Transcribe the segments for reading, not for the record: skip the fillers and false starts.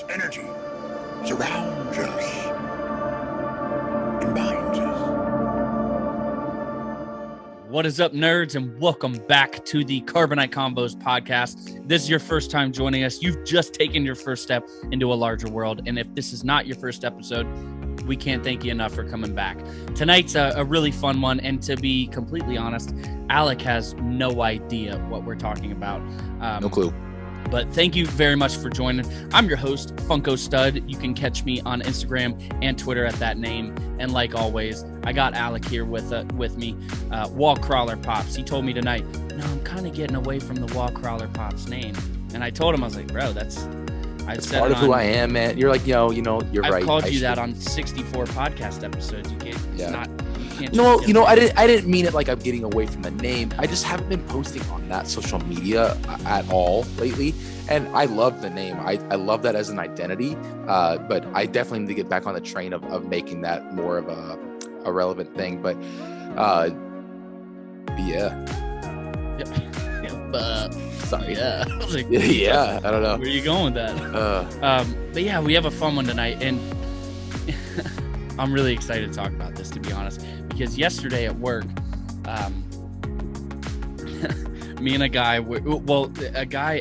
energy surrounds us and binds us. What is up, nerds, and welcome back to the Carbonite Convos podcast. This is your first time joining us. You've just taken your first step into a larger world, and if this is not your first episode, we can't thank you enough for coming back. Tonight's a really fun one, and to be completely honest, Alec has no idea what we're talking about. No clue. But thank you very much for joining. I'm your host, Funko Stud. You can catch me on Instagram and Twitter at that name. And like always, I got Alec here with me, Wall Crawler Pops. He told me tonight, I'm kind of getting away from the Wall Crawler Pops name. And I told him, I was like, bro, that's part of who I am, man. You're like, you're right. I've called you that on 64 podcast episodes. You can't. It's not. No, I didn't mean it like I'm getting away from the name. I just haven't been posting on that social media at all lately. And I love the name. I love that as an identity. But I definitely need to get back on the train of making that more of a relevant thing. But yeah. Sorry. Yeah. I was like, yeah. I don't know. Where are you going with that? But yeah, we have a fun one tonight, and I'm really excited to talk about this, to be honest, because yesterday at work, me and a guy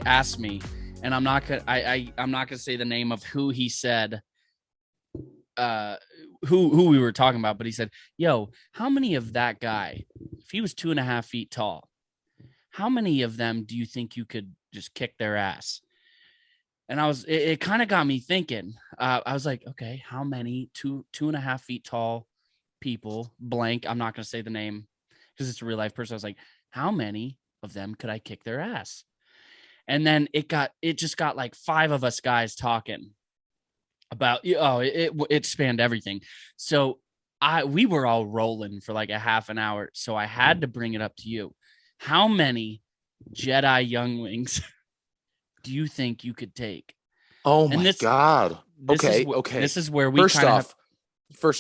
asked me, and I'm not gonna say the name of who he said, who we were talking about, but he said, "Yo, how many of that guy, if he was 2.5 feet tall, how many of them do you think you could just kick their ass?" And it kind of got me thinking. I was like, okay, how many 2.5 feet tall people, blank, I'm not going to say the name because it's a real life person. I was like, how many of them could I kick their ass? And then it just got like 5 of us guys talking about, it spanned everything. So we were all rolling for like a half an hour. So I had to bring it up to you. How many Jedi Younglings do you think you could take? Oh my God. Okay. This is where we First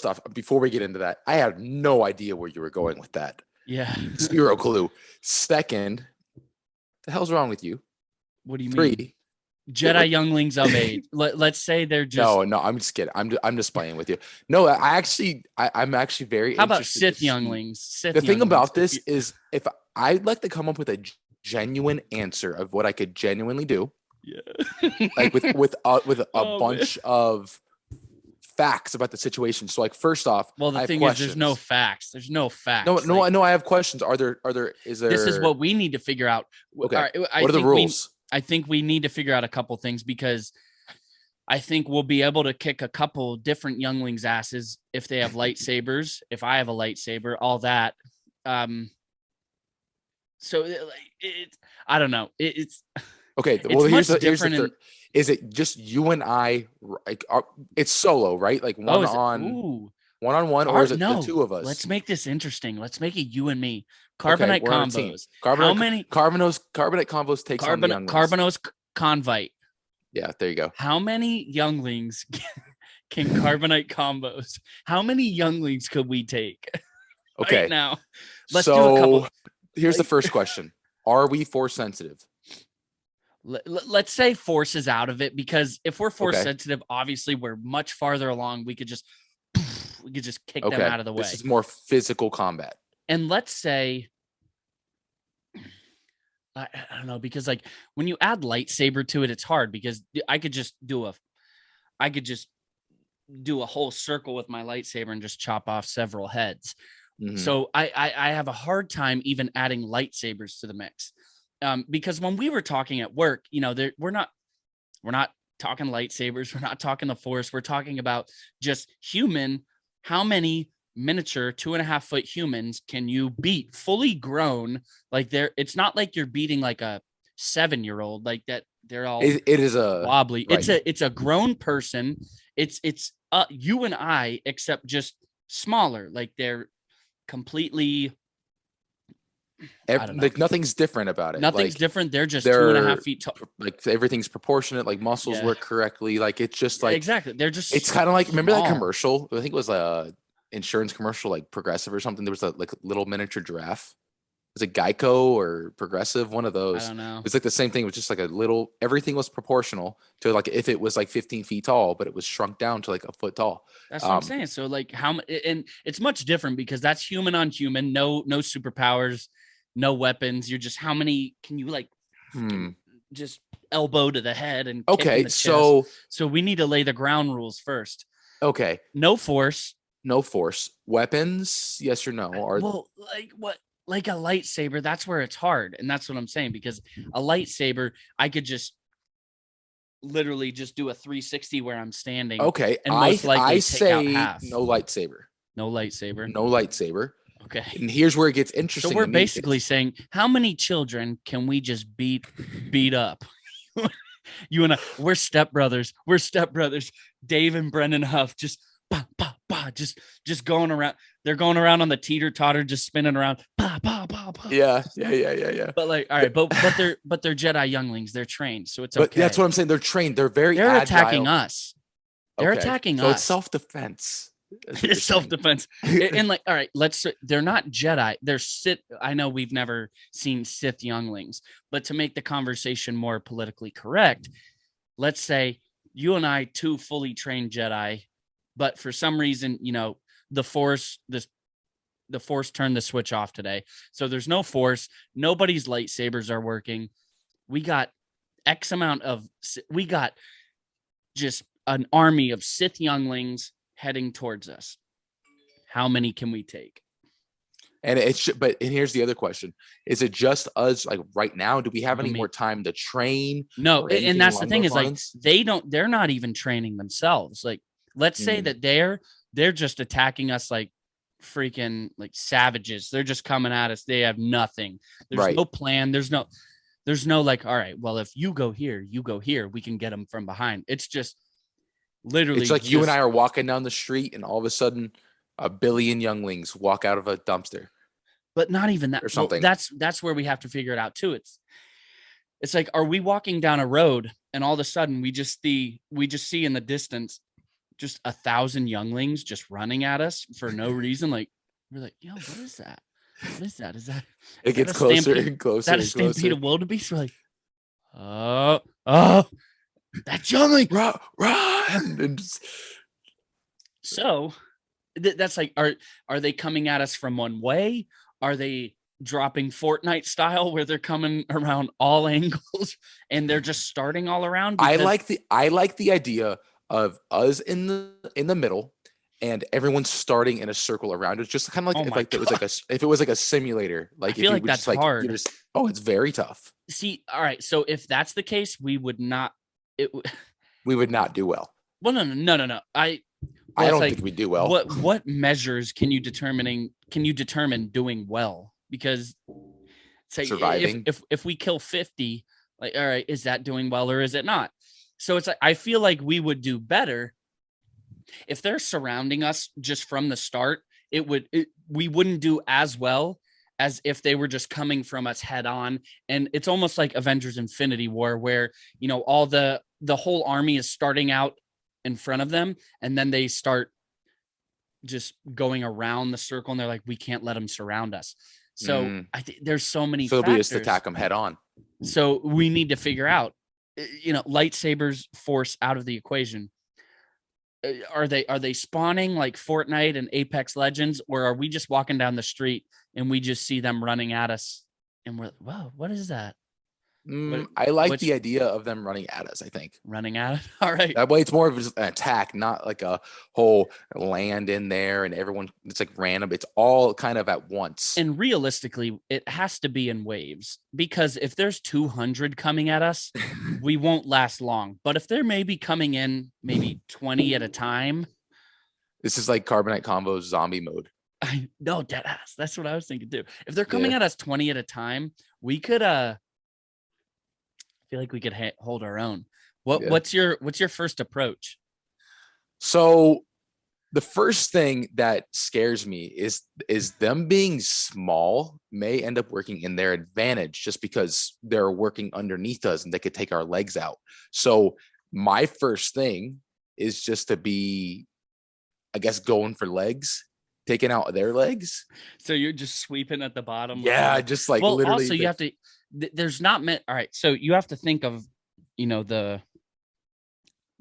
off, before we get into that, I had no idea where you were going with that. Yeah. 0 clue. Second, the hell's wrong with you? What do you 3, mean? Jedi Younglings of age. Let's say they're just No, I'm just kidding. I'm just playing with you. No, I'm actually very How about interested Sith Younglings? The thing about this is if I'd like to come up with a genuine answer of what I could genuinely do. Yeah. Like with a bunch of facts about the situation. So like first off, well, the thing is there's no facts. There's no facts. No, I know I have questions. Is there This is what we need to figure out. Okay. Right, what are the rules? I think we need to figure out a couple things because I think we'll be able to kick a couple different younglings' asses if they have lightsabers, if I have a lightsaber, all that. So I don't know. It's okay. Well, here's the third. Is it just you and I? Like, it's solo, right? Like one-on-one, or is it the 2 of us? Let's make this interesting. Let's make it you and me. Carbonite Convos. How many Carbonite Convos takes on the younglings? Carbonose Convite. Yeah, there you go. How many younglings can Carbonite Convos? How many younglings could we take? Okay. Right now, let's do a couple. Here's the first question: are we force sensitive? Let's say force is out of it, because if we're force sensitive, obviously we're much farther along. We could just kick them out of the way. This is more physical combat. And let's say, I don't know, because like when you add lightsaber to it, it's hard because I could just do a whole circle with my lightsaber and just chop off several heads. Mm-hmm. So I have a hard time even adding lightsabers to the mix. Because when we were talking at work, we're not talking lightsabers. We're not talking the Force. We're talking about just human. How many miniature 2.5 foot humans can you beat fully grown? Like it's not like you're beating like a 7-year-old like that. They're all it is a wobbly. Right. It's a grown person. It's you and I, except just smaller. Like they're completely. Like nothing's different about it. Nothing's different. They're just 2.5 feet tall. Like everything's proportionate. Like muscles work correctly. Like it's just like exactly. They're just. It's kind of like remember that commercial? I think it was a insurance commercial, like Progressive or something. There was a like little miniature giraffe. was it Geico or Progressive? One of I those. don't know. It was like the same thing. It was just like a little. Everything was proportional to like if it was like 15 feet tall, but it was shrunk down to like a foot tall. That's what I'm saying. So like and it's much different because that's human on human, no superpowers, no weapons. You're just how many can you like just elbow to the head and kick in the chest? So we need to lay the ground rules first. Okay. No force. No force. Weapons, yes or no? Or well, like what? Like a lightsaber, that's where it's hard. And that's what I'm saying, because a lightsaber, I could just literally just do a 360 where I'm standing. Okay. And most likely I take out say half. no lightsaber. No lightsaber. No lightsaber. Okay. And here's where it gets interesting. So we're basically saying, how many children can we just beat up? You and I, we're stepbrothers. We're stepbrothers. Dave and Brendan Huff just bah, bah, bah, just going around. They're going around on the teeter totter, just spinning around. Bah, bah, bah, bah. Yeah. But like, all right, but they're Jedi younglings. They're trained, so it's okay. But that's what I'm saying. They're trained. They're agile. Attacking us. They're attacking us. So it's self-defense. It's self-defense. And like, all right, they're not Jedi. They're Sith. I know we've never seen Sith younglings, but to make the conversation more politically correct, let's say you and I, two fully trained Jedi, but for some reason, the Force turned the switch off today. So there's no Force. Nobody's lightsabers are working. We got we got just an army of Sith younglings heading towards us. How many can we take? And and here's the other question. Is it just us like right now? Do we have any more time to train? No. And that's the thing is lines? Like, they're not even training themselves. Like, let's say that they're just attacking us like freaking like savages. They're just coming at us. They have nothing. There's no plan. There's no like, all right, well, if you go here, we can get them from behind. It's just literally. It's like you and I are walking down the street and all of a sudden a billion younglings walk out of a dumpster. But not even that. Or something. Well, that's where we have to figure it out too. It's like, are we walking down a road and all of a sudden we just see in the distance just 1,000 younglings just running at us for no reason? Like, we're like, yo, what is that? What is that? Is that it gets closer and closer? Is that a stampede of wildebeest? We're like, oh, that youngling, run! And so that's like, are they coming at us from one way? Are they dropping Fortnite style where they're coming around all angles and they're just starting all around? I like the idea of us in the middle and everyone starting in a circle around it, just kind of like if it was like a simulator. Like, I feel like that's hard. It's very tough. See, all right, so if that's the case, we would not do well. Well, no. I don't think we do well. What measures can you determine doing well? Because say surviving. If we kill 50, like, all right, is that doing well or is it not? So it's like, I feel like we would do better if they're surrounding us just from the start. We wouldn't do as well as if they were just coming from us head on. And it's almost like Avengers Infinity War, where all the whole army is starting out in front of them, and then they start just going around the circle, and they're like, we can't let them surround us. So I think there's so many factors. We just attack them head on. So we need to figure out, lightsabers force out of the equation. Are they spawning like Fortnite and Apex Legends, or are we just walking down the street and we just see them running at us and we're, whoa, what is that? I like the idea of them running at us. I think running at it. All right. That way, it's more of an attack, not like a whole land in there and everyone. It's like random. It's all kind of at once. And realistically, it has to be in waves, because if there's 200 coming at us, we won't last long. But if they're maybe coming in maybe 20 at a time, this is like Carbonite Convos zombie mode. I know, dead ass. That's what I was thinking too. If they're coming at us 20 at a time, we could I feel like we could hold our own. What's your first approach? So the first thing that scares me is them being small may end up working in their advantage, just because they're working underneath us and they could take our legs out. So my first thing is just to be, I guess, going for legs taking out their legs. So you're just sweeping at the bottom. Yeah, just like well, literally. also you have to. There's not meant. All right, so you have to think of,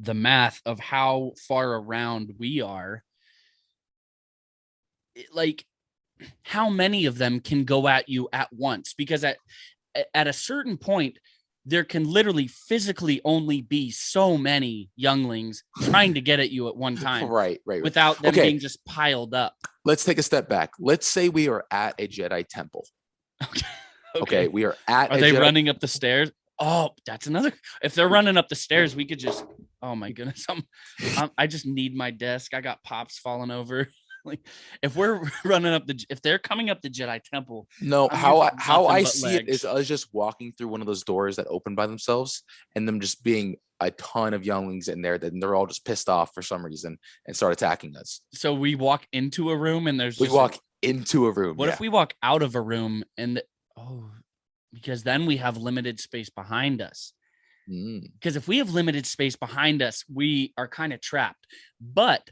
the math of how far around we are. Like, how many of them can go at you at once? Because at a certain point, there can literally physically only be so many younglings trying to get at you at one time. Right. Without them being just piled up. Let's take a step back. Let's say we are at a Jedi temple. Okay. We are at. Are they running up the stairs? Oh, that's another. If they're running up the stairs, we could just. Oh my goodness! I just need my desk. I got pops falling over. Like, if we're running up if they're coming up the Jedi temple. No, how I see it is us just walking through one of those doors that open by themselves, and them just being a ton of younglings in there. Then they're all just pissed off for some reason and start attacking us. So we walk into a room and we walk into a room. What if we walk out of a room and because then we have limited space behind us. Because if we have limited space behind us, we are kind of trapped. But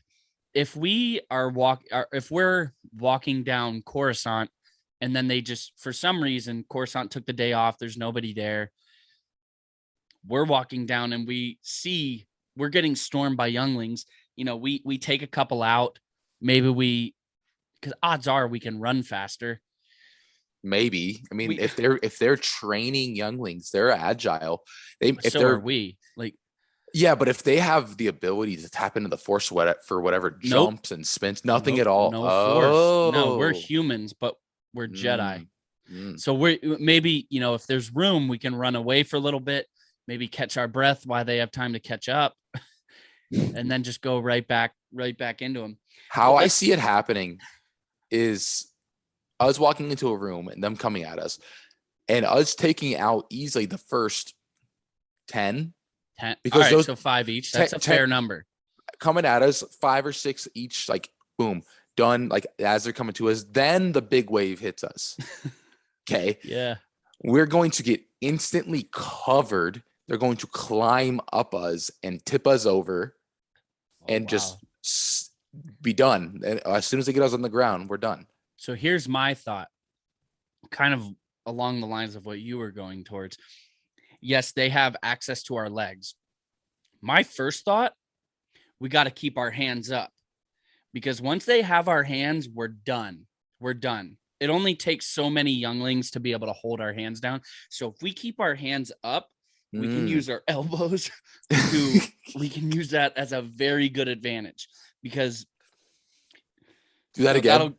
if we are if we're walking down Coruscant and then they just, for some reason, Coruscant took the day off, there's nobody there. We're walking down and we see we're getting stormed by younglings. We take a couple out. Maybe because odds are we can run faster. Maybe. I mean, if they're training younglings, they're agile. Are we. Like, yeah, but if they have the ability to tap into the force for whatever jumps and spins, nothing at all. No force. No, we're humans, but we're Jedi. So we're maybe, if there's room, we can run away for a little bit, maybe catch our breath while they have time to catch up, and then just go right back into them. How I see it happening is us walking into a room and them coming at us, and us taking out easily the first 10. 10. Because those, so 5 each. That's a fair number. Coming at us, 5 or 6 each, like boom, done. Like as they're coming to us, then the big wave hits us. Okay. Yeah. We're going to get instantly covered. They're going to climb up us and tip us over, just be done. And as soon as they get us on the ground, we're done. So here's my thought, kind of along the lines of what you were going towards. Yes, they have access to our legs. My first thought, we got to keep our hands up, because once they have our hands, we're done. We're done. It only takes so many younglings to be able to hold our hands down. So if we keep our hands up, we can use our elbows we can use that as a very good advantage, because do that again.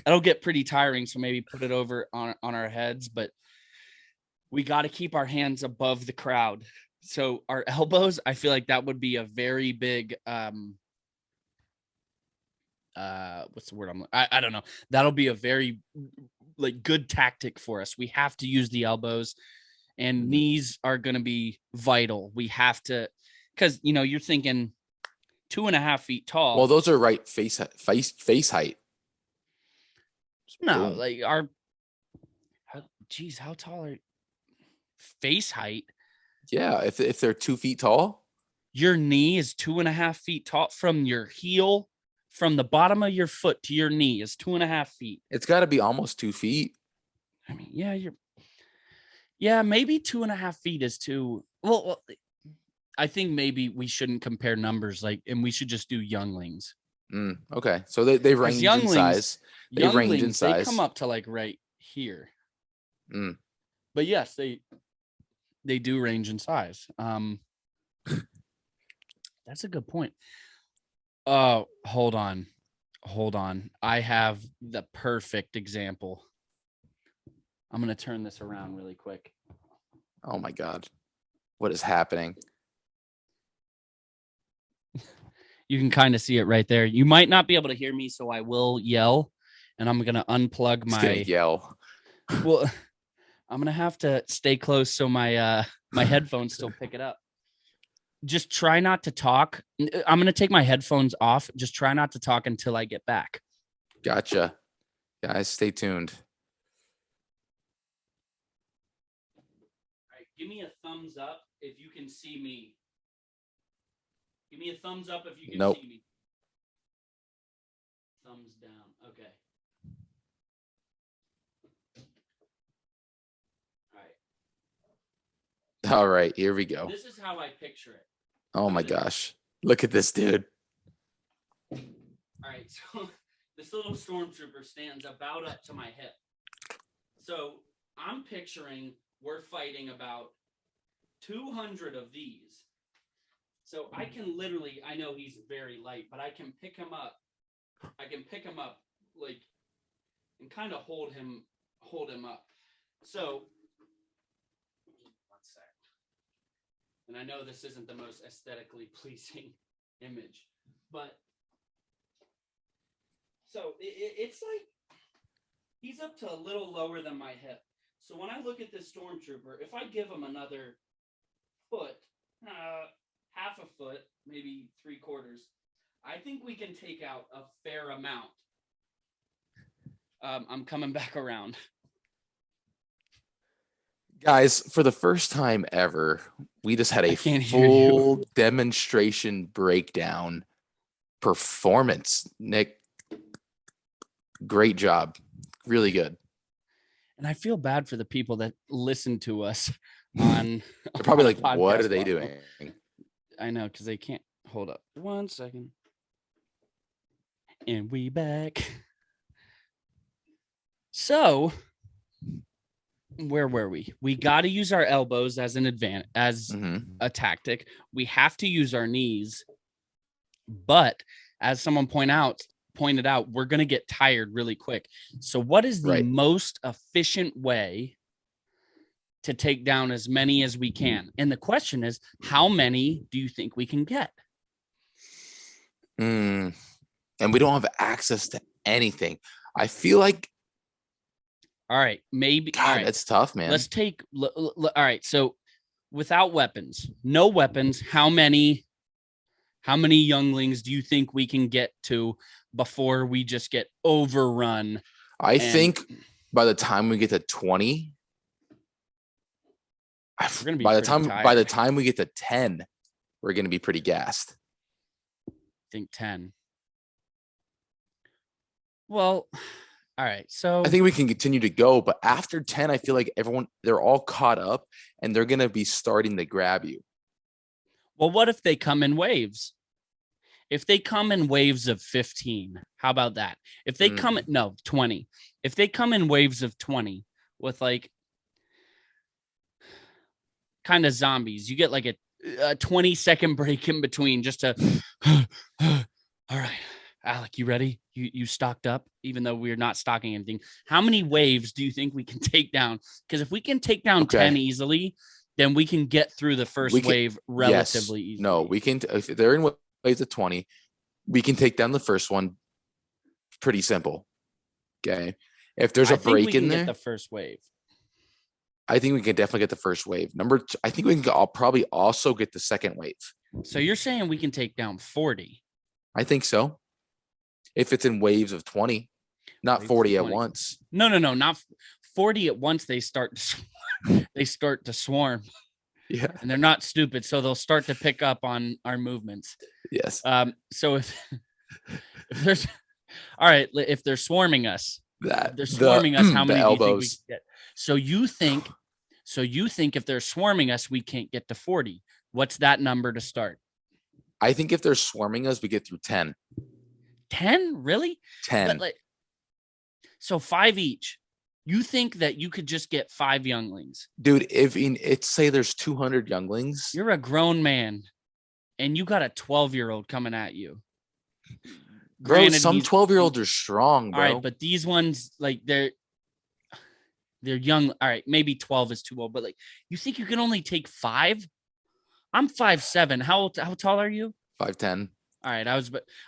That'll get pretty tiring. So maybe put it over on our heads, but we got to keep our hands above the crowd. So our elbows, I feel like that would be a very big, what's the word? I don't know. That'll be a very good tactic for us. We have to use the elbows, and knees are going to be vital. We have to, because, you're thinking 2.5 feet tall. Well, those are right face height. No, like how tall are face height? Yeah, if they're 2 feet tall, your knee is 2.5 feet tall. From your heel, from the bottom of your foot to your knee is 2.5 feet. It's got to be almost 2 feet. I mean, yeah, maybe 2.5 feet is too. Well, I think maybe we shouldn't compare numbers, and we should just do younglings. Okay, so they range in size. They range in size. They come up to right here. But yes, they do range in size. That's a good point. Hold on. I have the perfect example. I'm going to turn this around really quick. Oh my God. What is happening? You can kind of see it right there. You might not be able to hear me, so I will yell, and I'm going to unplug my yell. Well, I'm going to have to stay close so my headphones still pick it up. Just try not to talk. I'm going to take my headphones off. Just try not to talk until I get back. Gotcha. Guys, stay tuned. All right, give me a thumbs up if you can see me. Give me a thumbs up if you can see me. Thumbs down. Okay. All right, here we go. This is how I picture it. Oh my gosh. Look at this dude. All right, so this little stormtrooper stands about up to my hip. So I'm picturing we're fighting about 200 of these. So I can literally, I know he's very light, but I can pick him up. I can pick him up like and kind of hold him up. So one sec. And I know this isn't the most aesthetically pleasing image, but so it's like he's up to a little lower than my hip. So when I look at this stormtrooper, if I give him another foot, half a foot, maybe 3/4, I think we can take out a fair amount. I'm coming back around. Guys, for the first time ever, we just had a full demonstration breakdown performance. Nick, great job. Really good. And I feel bad for the people that listen to us on. They're probably like, what are they doing? I know, because they can't. Hold up 1 second. And we back. So, where were we? We got to use our elbows as an advantage, as a tactic. We have to use our knees. But as someone pointed out, we're going to get tired really quick. So what is the most efficient way to take down as many as we can? And the question is, how many do you think we can get? And we don't have access to anything. I feel like. All right, maybe. God, all right, that's tough, man. Let's take. All right, so without weapons, no weapons, how many younglings do you think we can get to before we just get overrun? I think by the time we get to 20, by the time we get to 10, we're going to be pretty gassed. I think 10. Well, all right. So I think we can continue to go, but after 10, I feel like they're all caught up and they're going to be starting to grab you. Well, what if they come in waves? If they come in waves of 15, how about that? If they come 20. If they come in waves of 20 with like kind of zombies, you get like a 20-second break in between just to all right, Alec, you ready? You stocked up, even though we're not stocking anything. How many waves do you think we can take down? Because if we can take down 10 easily, then we can get through the first wave relatively easily. No, we can. If they're in waves of 20, we can take down the first one. Pretty simple. Okay. If there's a break in there, get the first wave. I think we can definitely get the first wave. I think we can probably also get the second wave. So you're saying we can take down 40? I think so. If it's in waves of 20, not 40 at once. No, not 40 at once. They start to swarm. Yeah. And they're not stupid, so they'll start to pick up on our movements. Yes. So if there's all right, if they're swarming us, how many elbows. Do you think we can get? So you think if they're swarming us, we can't get to 40. What's that number to start? I think if they're swarming us, we get through 10. 10? Really? 10. So 5 each. You think that you could just get 5 younglings? Dude, it's say there's 200 younglings. You're a grown man and you got a 12-year-old coming at you. Bro, some 12-year-olds are strong, bro. All right, but these ones, like, they're young. All right, maybe 12 is too old, but like, you think you can only take 5? I'm 5'7". How tall are you? 5'10". All right,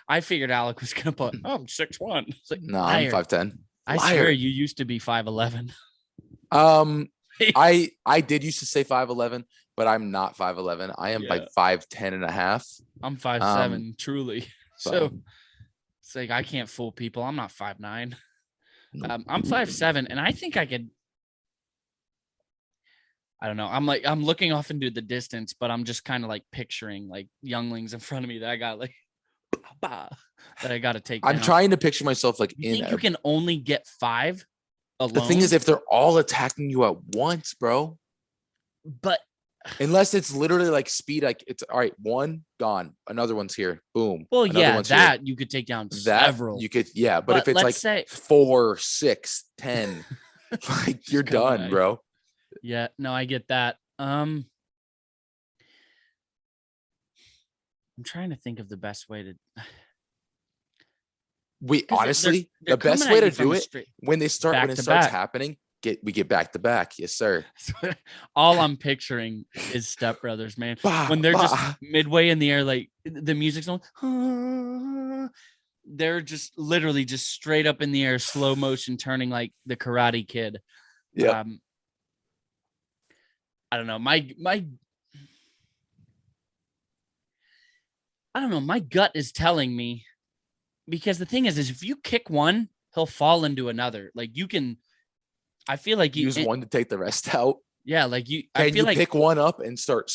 I figured Alec was gonna put. Oh, I'm 6'1". It's like, no, I'm 5'10". I swear you used to be 5'11". I did used to say 5'11", but I'm not 5'11". I am like 5'10 and a half. I'm 5'7", truly. So it's like I can't fool people. I'm not 5'9". I'm 5'7", and I think I could. I don't know. I'm looking off into the distance, but I'm just kind of like picturing like younglings in front of me that I got like. bah, that I got to take I'm down. trying to picture myself like You think you can only get 5 alone? The thing is, if they're all attacking you at once, bro. But unless it's literally like speed, like it's all right, one gone, another one's here, boom. well, another yeah, one's that here. you could take down That several. you could, yeah. But if it's let's like say 4, 6, 10, like you're coming done, at bro. Yeah, no, I get that. I'm trying to think of the best way to. We 'Cause honestly, they're the best coming way at to you from do a it straight when it back starts to back. happening, we get back to back. Yes, sir. All I'm picturing is Step Brothers, man. Bah, When they're just bah. midway in the air, like the music's on, they're just literally just straight up in the air, slow motion, turning like the Karate Kid. Yeah. I don't know. I don't know. My gut is telling me, because the thing is if you kick one, he'll fall into another. Like you can, I feel like Use one to take the rest out. Yeah, like you. Can I feel you like pick one up and start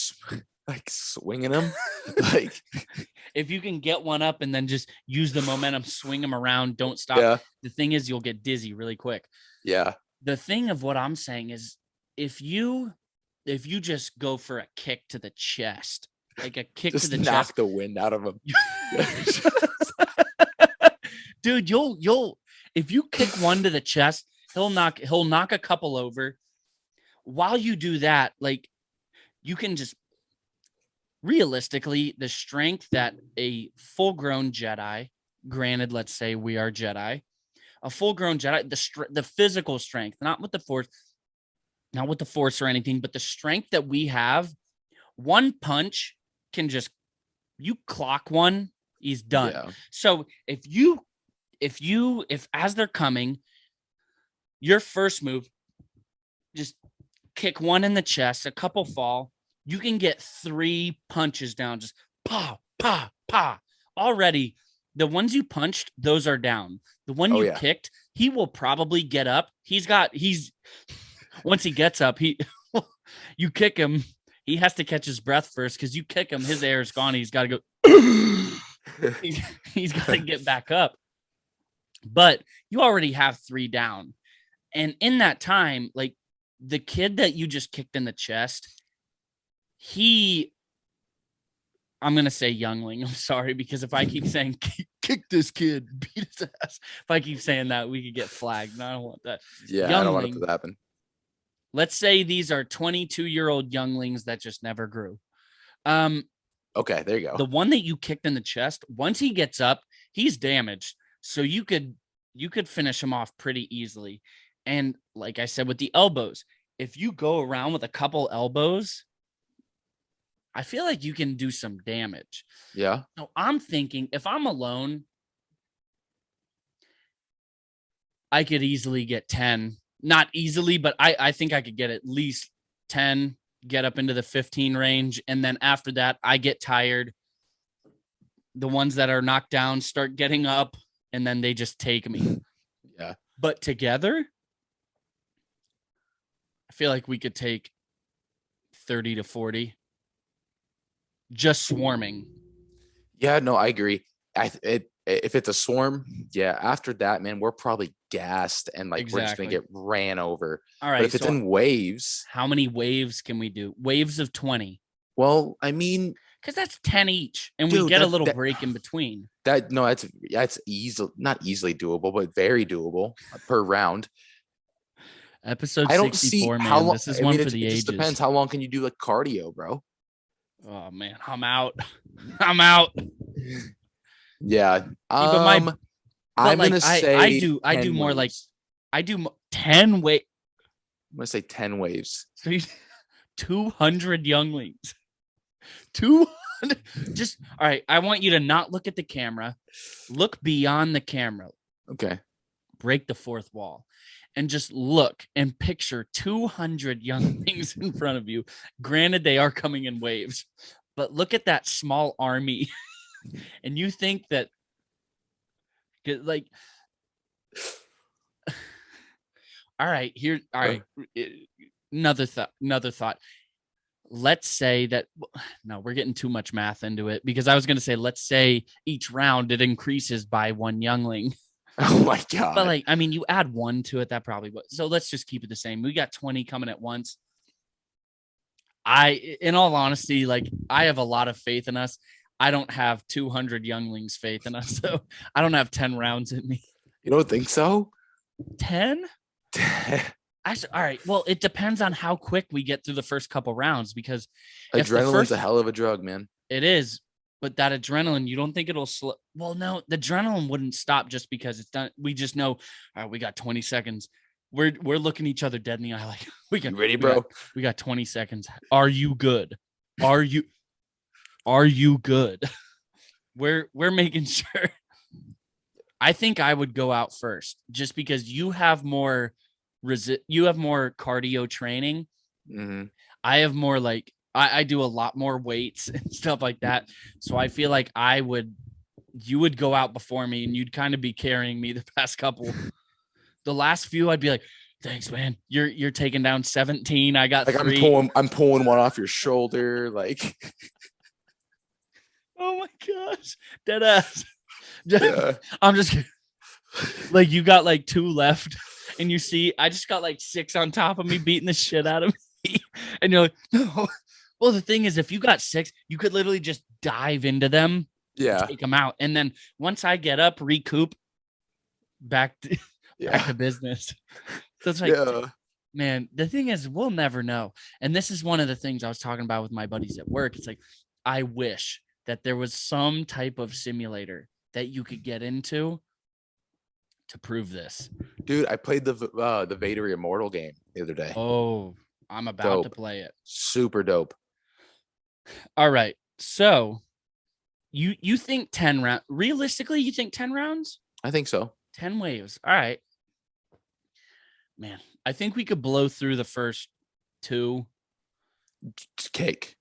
like swinging them? Like if you can get one up and then just use the momentum, swing them around, don't stop. Yeah. The thing is, you'll get dizzy really quick. Yeah. The thing of what I'm saying is, if you just go for a kick to the chest, like a kick Just to the knock chest, the wind out of them. dude, you'll if you kick one to the chest, he'll knock a couple over. While you do that, like you can just realistically, the strength that a full-grown Jedi, granted, let's say we are Jedi, a full-grown Jedi, the physical strength, not with the force or anything, but the strength that we have, one punch can just, you clock one, he's done. Yeah. So if as they're coming, your first move, just kick one in the chest, a couple fall, you can get 3 punches down, just pa, pa, pa. Already, the ones you punched, those are down. The one you kicked, he will probably get up. Once he gets up, you kick him, he has to catch his breath first, because you kick him, his air is gone. He's got to go. He's got to get back up. But you already have 3 down. And in that time, like the kid that you just kicked in the chest, I'm going to say youngling. I'm sorry, because if I keep saying kick this kid, beat his ass, if I keep saying that, we could get flagged. And I don't want that. Yeah, youngling, I don't want it to happen. Let's say these are 22-year-old younglings that just never grew. Okay, there you go. The one that you kicked in the chest, once he gets up, he's damaged. So you could finish him off pretty easily. And like I said, with the elbows, if you go around with a couple elbows, I feel like you can do some damage. Yeah. So I'm thinking, if I'm alone, I could easily get 10. Not easily, but I think I could get at least 10, get up into the 15 range. And then after that, I get tired. The ones that are knocked down start getting up, and then they just take me. Yeah. But together, I feel like we could take 30 to 40. Just swarming. Yeah, no, I agree. If it's a swarm, yeah, after that, man, we're probably gassed and like we're just gonna get ran over. All right. But if it's in waves, how many waves can we do? Waves of 20. Well, I mean, because that's 10 each, and we get a little break in between. That's easily, not easily doable, but very doable per round. Episode I don't 64, see man. How long. This is one for the ages. It just depends. How long can you do like cardio, bro? Oh man, I'm out. I'm out. Yeah. I'm gonna say I do more waves. Like I do 10 waves. I'm gonna say 10 waves. 200 younglings. 200. Just all right. I want you to not look at the camera. Look beyond the camera. Okay. Break the fourth wall. And just look and picture 200 younglings in front of you. Granted, they are coming in waves, but look at that small army. And you think that, like, all right, another thought. let's say that, no, we're getting too much math into it, because I was going to say, let's say each round it increases by 1 youngling. Oh my God. But like, I mean, you add 1 to it, that probably would. So let's just keep it the same. We got 20 coming at once. In all honesty, like, I have a lot of faith in us. I don't have 200 younglings faith in us. So I don't have 10 rounds in me. You don't think so? 10? Actually, all right. Well, it depends on how quick we get through the first couple rounds, because if the Adrenaline's first, a hell of a drug, man. it is, but that adrenaline, you don't think it'll slow? Well, no, the adrenaline wouldn't stop just because it's done. We just know, all right, we got 20 seconds. We're looking each other dead in the eye, like, You ready, bro? We got 20 seconds. Are you good? Are you good? We're making sure. I think I would go out first, just because you have more cardio training. Mm-hmm. I have more, like, I do a lot more weights and stuff like that. So I feel like you would go out before me, and you'd kind of be carrying me the past couple. The last few, I'd be like, thanks, man. You're taking down 17. I got like 3. I'm pulling one off your shoulder. Like, oh my gosh. Dead ass. yeah. I'm just like, you got like 2 left, and you see, I just got like 6 on top of me, beating the shit out of me. And you're like, no. Well, the thing is, if you got 6, you could literally just dive into them, take them out. And then once I get up, recoup, back to business. So it's like, man, the thing is, we'll never know. And this is one of the things I was talking about with my buddies at work. It's like, I wish that there was some type of simulator that you could get into to prove this. Dude, I played the Vader Immortal game the other day. Oh, I'm about to play it. Super dope. All right. So you think 10 rounds? Realistically, you think 10 rounds? I think so. 10 waves. All right. Man, I think we could blow through the first 2. It's cake.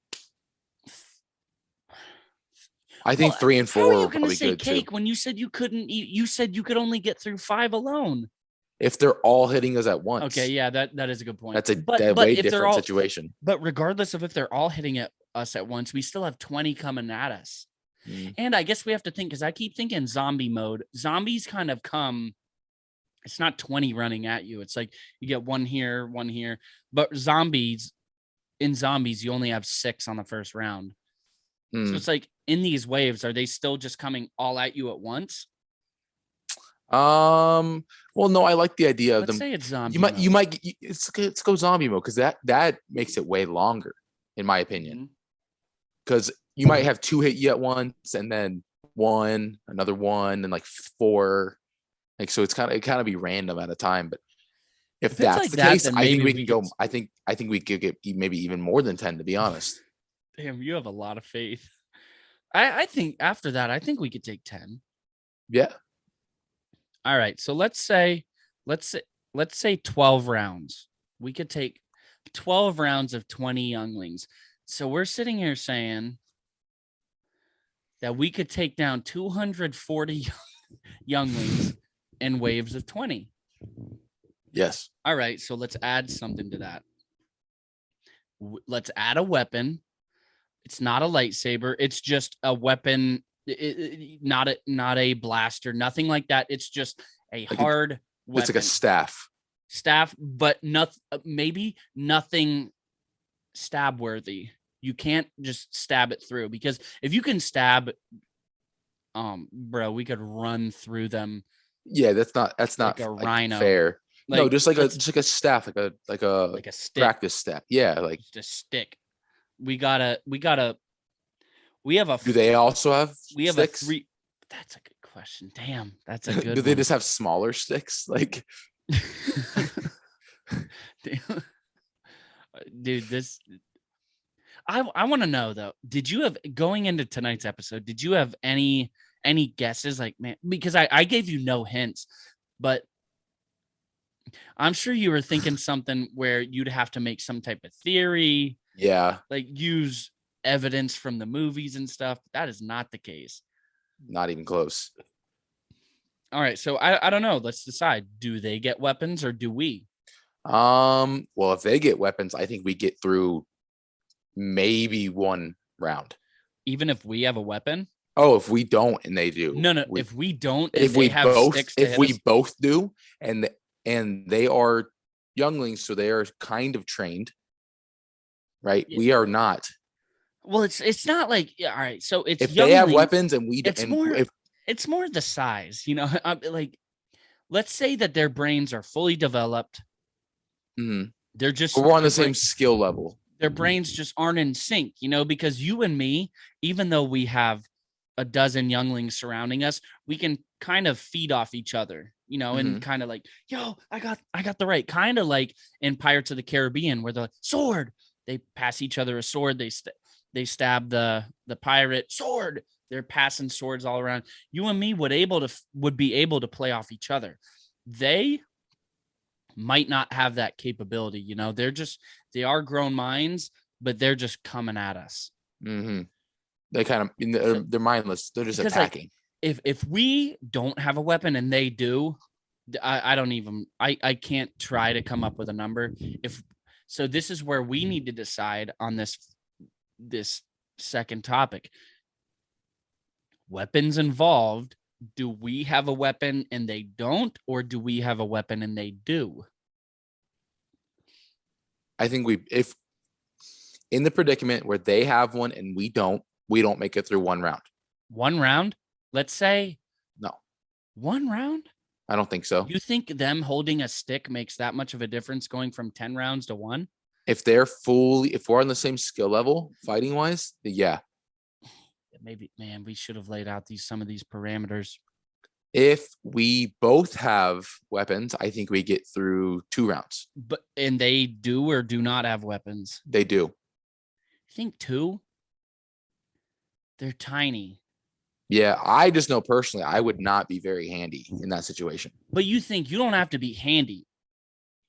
I think 3 and 4 are you are probably say good cake too. When you said you couldn't eat? You said you could only get through 5 alone. If they're all hitting us at once. Okay, yeah, that is a good point. That's a but way if different situation. But regardless of if they're all hitting at us at once, we still have 20 coming at us. And I guess we have to think, because I keep thinking zombie mode. Zombies kind of come. It's not 20 running at you. It's like you get 1 here, 1 here. But zombies, you only have 6 on the first round. So it's like, in these waves, are they still just coming all at you at once? Well, no, I like the idea of Let's them. say it's zombie. Let's go zombie mode, because that makes it way longer, in my opinion. Because you might have 2 hit you at once, and then 1, another 1, and like 4. Like, so it kind of be random at a time. But if that's like the case, I think we can go. I think we could get maybe even more than 10, to be honest. Damn, you have a lot of faith. I think after that, I think we could take 10. Yeah. All right. So let's say 12 rounds. We could take 12 rounds of 20 younglings. So we're sitting here saying that we could take down 240 younglings in waves of 20. Yes. All right. So let's add something to that. Let's add a weapon. It's not a lightsaber. It's just a weapon. Not a blaster. Nothing like that. It's just a hard weapon. It's like a staff. But maybe nothing stab worthy. You can't just stab it through, because if you can stab, bro, we could run through them. Yeah, that's not like a rhino. Fair. No, just like a staff, like a stick. Practice staff. Yeah, like just a stick. We have a. Do they also have? We have sticks? a 3. That's a good question. Damn, that's a good. Do they just have smaller sticks? Like, dude, this. I want to know though. Did you have, going into tonight's episode? Did you have any guesses? Like, man, because I gave you no hints, but I'm sure you were thinking something where you'd have to make some type of theory. Yeah. Like, use evidence from the movies and stuff. That is not the case. Not even close. All right. So I don't know. Let's decide. Do they get weapons or do we? Well, if they get weapons, I think we get through maybe 1 round. Even if we have a weapon? Oh, if we don't and they do. No. If we don't and they have sticks to if hit we us, both do, and they are younglings, so they are kind of trained, right? Yeah. We are not. well, it's not like all right. So it's If they have younglings, weapons and we it's and more if it's more the size, like let's say that their brains are fully developed. mhm. They're just we're on the their same skill level. their brains just aren't in sync, because you and me, even though we have a dozen younglings surrounding us, we can kind of feed off each other, and kind of like, yo, I got the right, kind of like in Pirates of the Caribbean where the sword, they pass each other a sword, they stab the pirate, sword, they're passing swords all around. You and me would be able to play off each other. They might not have that capability, they are grown minds, but they're just coming at us. Mm-hmm. They kind of they're mindless. They're just attacking. Like, if we don't have a weapon and they do, I can't try to come up with a number. So this is where we need to decide on this second topic. Weapons involved. Do we have a weapon and they don't, or do we have a weapon and they do? I think if in the predicament where they have one and we don't make it through 1 round. 1 round? Let's say no. 1 round? I don't think so. You think them holding a stick makes that much of a difference going from 10 rounds to 1? If we're on the same skill level fighting wise, yeah. Maybe, man, we should have laid out some of these parameters. If we both have weapons, I think we get through 2 rounds. And they do or do not have weapons? They do. I think 2. They're tiny. Yeah, I just know personally I would not be very handy in that situation. But you think you don't have to be handy.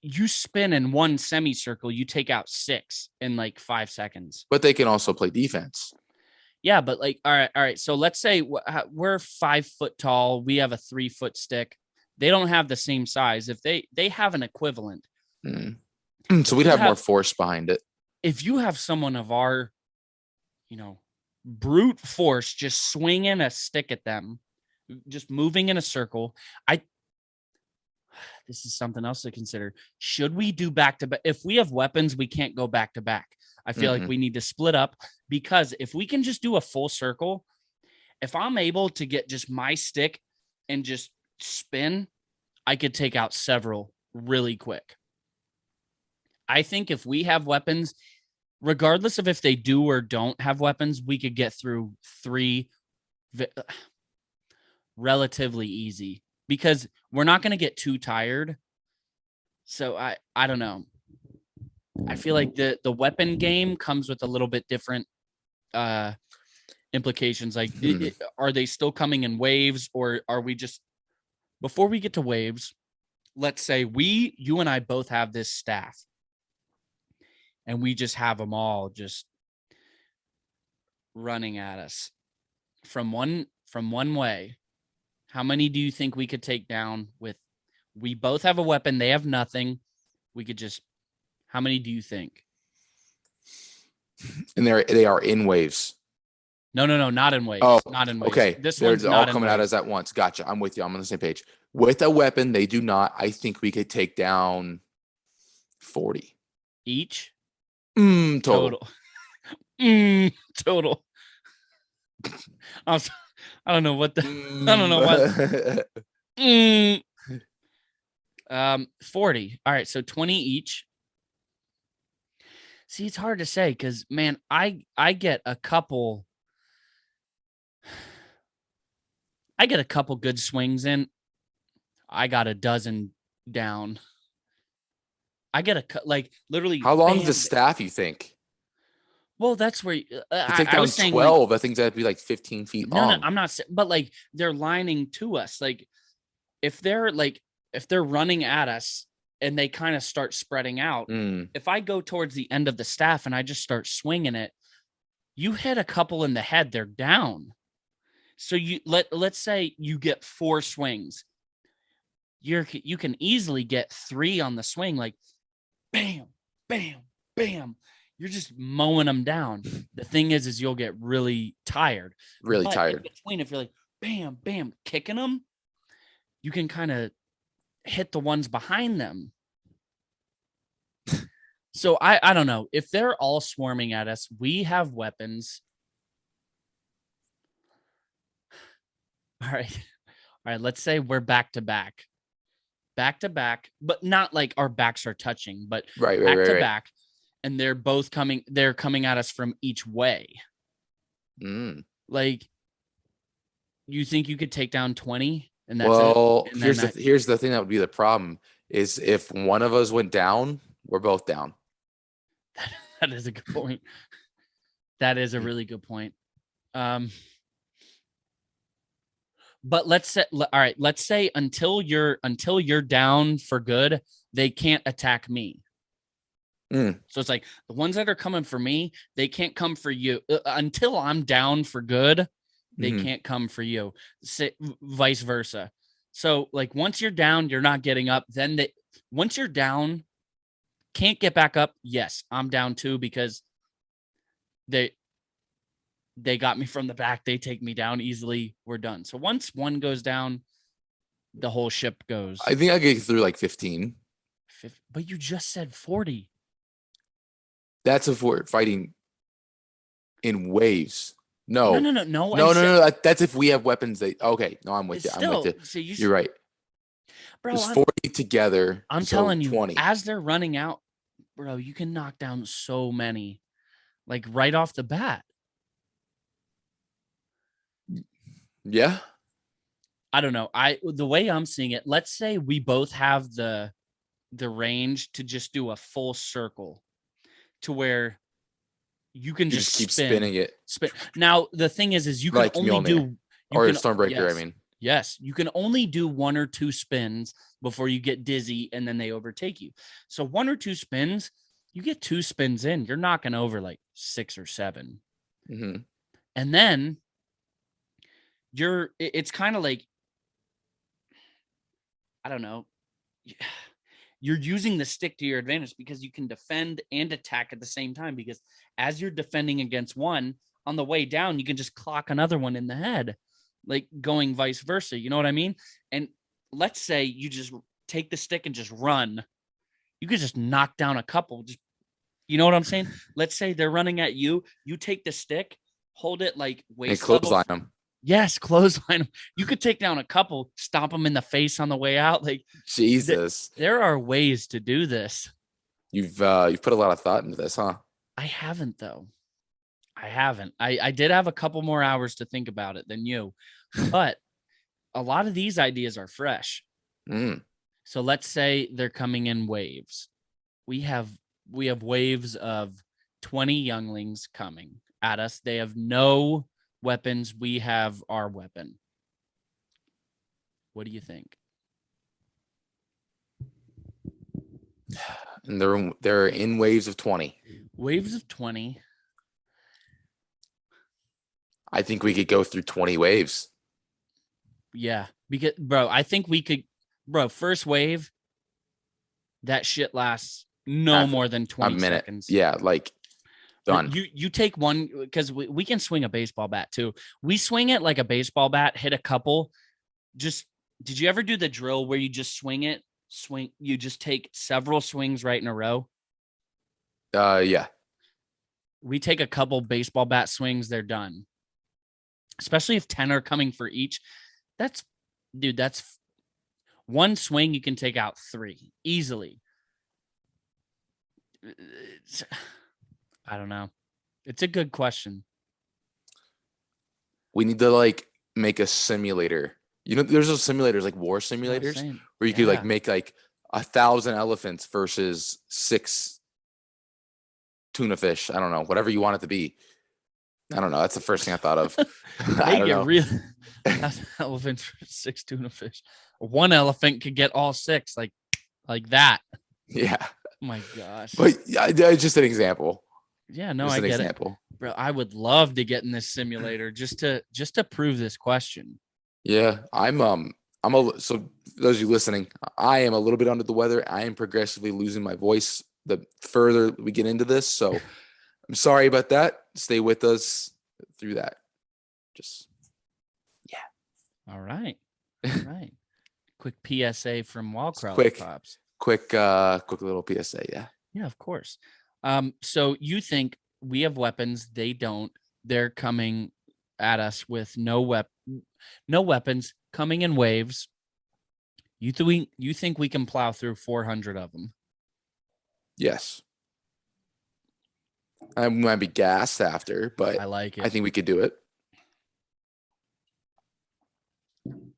You spin in 1 semicircle, you take out 6 in like 5 seconds. But they can also play defense. Yeah, but like, all right. So let's say we're 5 foot tall. We have a 3 foot stick. They don't have the same size. If they have an equivalent. So we'd have more force behind it. If you have someone of our, brute force, just swinging a stick at them, just moving in a circle. This is something else to consider. Should we do back to back? If we have weapons, we can't go back to back. I feel like we need to split up, because if we can just do a full circle, if I'm able to get just my stick and just spin, I could take out several really quick. I think if we have weapons, regardless of if they do or don't have weapons, we could get through 3 relatively easy, because we're not going to get too tired. So I don't know. I feel like the weapon game comes with a little bit different implications. Like, are they still coming in waves, or are we just, before we get to waves, let's say you and I both have this staff, and we just have them all just running at us from one way. How many do you think we could take down with? We both have a weapon. They have nothing. We could just. How many do you think? And they are in waves. No, not in waves. Oh, not in waves. Okay. This They're one's all not coming at us at once. Gotcha. I'm with you. I'm on the same page. With a weapon, they do not. I think we could take down 40 each. Total. Total. I don't know what I don't know what. 40. All right, so 20 each. See, it's hard to say because, man, I get a couple good swings in. I got a dozen down. I get literally. How long is the staff, you think? Well, that's where take down 12. I think that'd be like 15 feet long. No, I'm not. But like, they're lining to us. Like, if they're running at us and they kind of start spreading out, if I go towards the end of the staff and I just start swinging it, you hit a couple in the head, they're down. So let's say you get 4 swings. You can easily get 3 on the swing, like bam, bam, bam. you're just mowing them down. The thing is you'll get really tired. Really But tired. in between, if you're like, bam, bam, kicking them, you can kind of hit the ones behind them. So I don't know. If they're all swarming at us, we have weapons. All right. Let's say we're back to back, but not like our backs are touching, but Right. back to back, and they're both coming. They're coming at us from each way. Like, you think you could take down 20? And that's well, it? And here's the thing that would be the problem is if one of us went down, we're both down. That is a good point. That is a really good point. But let's say until you're down for good, they can't attack me. So it's like the ones that are coming for me, they can't come for you until I'm down for good. They can't come for you. Vice versa. So like once you're down, you're not getting up. Then once you're down, can't get back up. Yes, I'm down too because they got me from the back. They take me down easily. We're done. So once one goes down, the whole ship goes. I think I get through like 15. But you just said 40. That's if we're fighting in waves. No. That's if we have weapons. Okay. No, I'm with you. I'm with you. So you're right. Bro, there's 40 together. I'm telling you, 20. as they're running out, bro, you can knock down so many, like right off the bat. Yeah. I don't know. The way I'm seeing it, let's say we both have the range to just do a full circle to where you can just keep spinning it. Now, the thing is you can like only Mjolnir. Stormbreaker, yes, I mean. Yes, you can only do 1 or 2 spins before you get dizzy and then they overtake you. So 1 or 2 spins, you get 2 spins in, you're knocking over like 6 or 7. And then it's kind of like, I don't know. You're using the stick to your advantage because you can defend and attack at the same time, because as you're defending against one, on the way down, you can just clock another one in the head, like going vice versa. You know what I mean? And let's say you just take the stick and just run. You could just knock down a couple. You know what I'm saying? Let's say they're running at you. You take the stick, hold it like waist level. Clothesline them. Yes, clothesline them. You could take down a couple, stomp them in the face on the way out. Like, Jesus, there are ways to do this. You've put a lot of thought into this, huh? I haven't though. I haven't. I did have a couple more hours to think about it than you, but a lot of these ideas are fresh. So let's say they're coming in waves. We have waves of 20 younglings coming at us. They have no weapons. We have our weapon. What do you think? And they're in waves of 20. Waves of 20. I think we could go through 20 waves. Yeah, because I think we could. First wave, that shit lasts more than 20 seconds. Yeah, like done. You take one, because we can swing a baseball bat too. We swing it like a baseball bat, hit a couple. Did you ever do the drill where you just you just take several swings right in a row? Yeah. We take a couple baseball bat swings, they're done. Especially if 10 are coming for each. That's one swing you can take out 3 easily. I don't know. It's a good question. We need to make a simulator. There's those simulators like war simulators where you could make 1,000 elephants versus 6 tuna fish. I don't know, whatever you want it to be. I don't know. That's the first thing I thought of. I don't know. Real elephants for 6 tuna fish. One elephant could get all 6 like that. Yeah. Oh my gosh. But it's just an example. Yeah, no, I get it. Bro, I would love to get in this simulator just to prove this question. Yeah, so those of you listening, I am a little bit under the weather. I am progressively losing my voice the further we get into this. So I'm sorry about that. Stay with us through that. Just All right. All right. Quick PSA from Wallcrawler quick. Pops. quick little PSA. Yeah. Yeah, of course. So you think we have weapons? They don't. They're coming at us with no weapons, coming in waves. You think we can plow through 400 of them? Yes. I might be gassed after, but I like it. I think we could do it.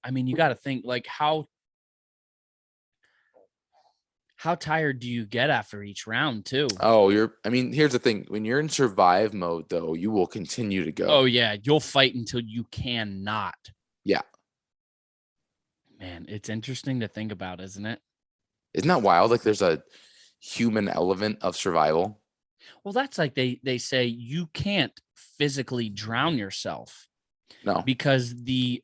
I mean, you got to think like how tired do you get after each round too? Oh, here's the thing. When you're in survive mode, though, you will continue to go. Oh yeah, you'll fight until you cannot. Yeah. Man, it's interesting to think about, isn't it? Isn't that wild? Like there's a human element of survival. Well, that's like they say you can't physically drown yourself. No. Because the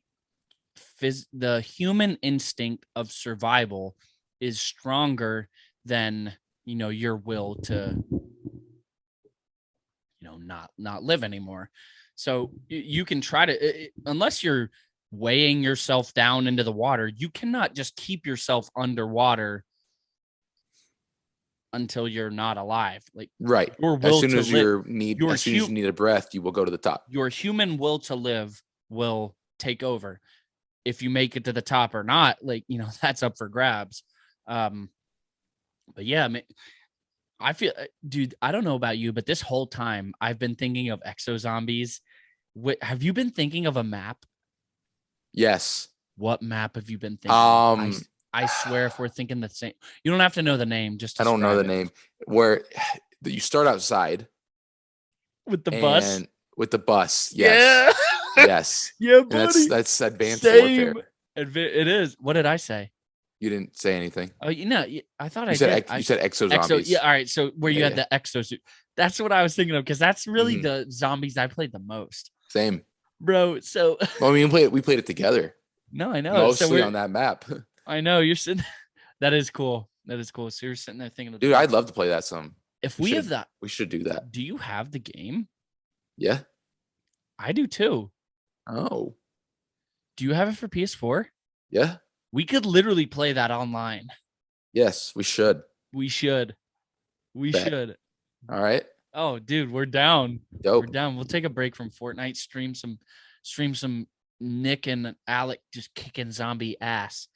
human instinct of survival is stronger than, your will to, not live anymore. So you can try to, unless you're weighing yourself down into the water, you cannot just keep yourself underwater until you're not alive. Like right. Your will as soon to as live, as soon as you need a breath, you will go to the top. Your human will to live will take over. If you make it to the top or not, that's up for grabs. But yeah, I feel, dude, I don't know about you, but this whole time I've been thinking of exo zombies. Have you been thinking of a map? Yes. What map have you been thinking? I swear, if we're thinking the same, you don't have to know the name. Just I don't know the name. Where you start outside with the bus. With the bus, yes, yeah, yes, yeah, buddy. That's advanced warfare. It is. What did I say? You didn't say anything. Oh, I thought you said you said exo zombies. Yeah, all right. So where you had the exosuit, that's what I was thinking of because that's really the zombies I played the most. Same, bro. So well, we played it together. No, I know. Mostly on that map. I know you're sitting. That is cool. So you're sitting there thinking, dude, I'd love to play that some. If we have that, we should do that. Do you have the game? Yeah, I do too. Oh, do you have it for PS4? Yeah, we could literally play that online. Yes, we should. We should. All right. Oh, dude, we're down. Dope. We're down. We'll take a break from Fortnite. Stream some Nick and Alec just kicking zombie ass.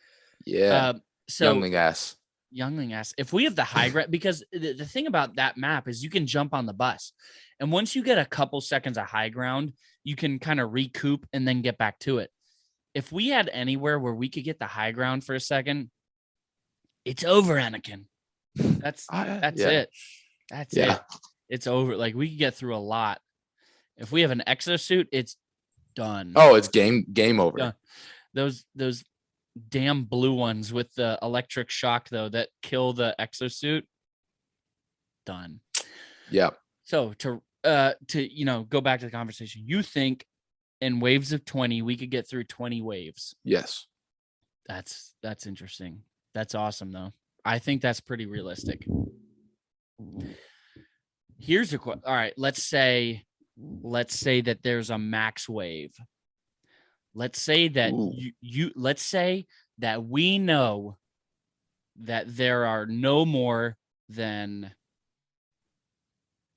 Yeah. Youngling ass. If we have the high ground, because the thing about that map is you can jump on the bus, and once you get a couple seconds of high ground, you can kind of recoup and then get back to it. If we had anywhere where we could get the high ground for a second, it's over, Anakin. That's it. That's it. It's over. Like we could get through a lot. If we have an exosuit, it's done. Oh, it's game over. Done. Those damn blue ones with the electric shock though that kill the exosuit. Done. Yeah. So to go back to the conversation, you think in waves of 20 we could get through 20 waves? Yes. That's interesting. That's awesome though. I think that's pretty realistic. Here's a question. All right, let's say that there's a max wave. Let's say that let's say that we know that there are no more than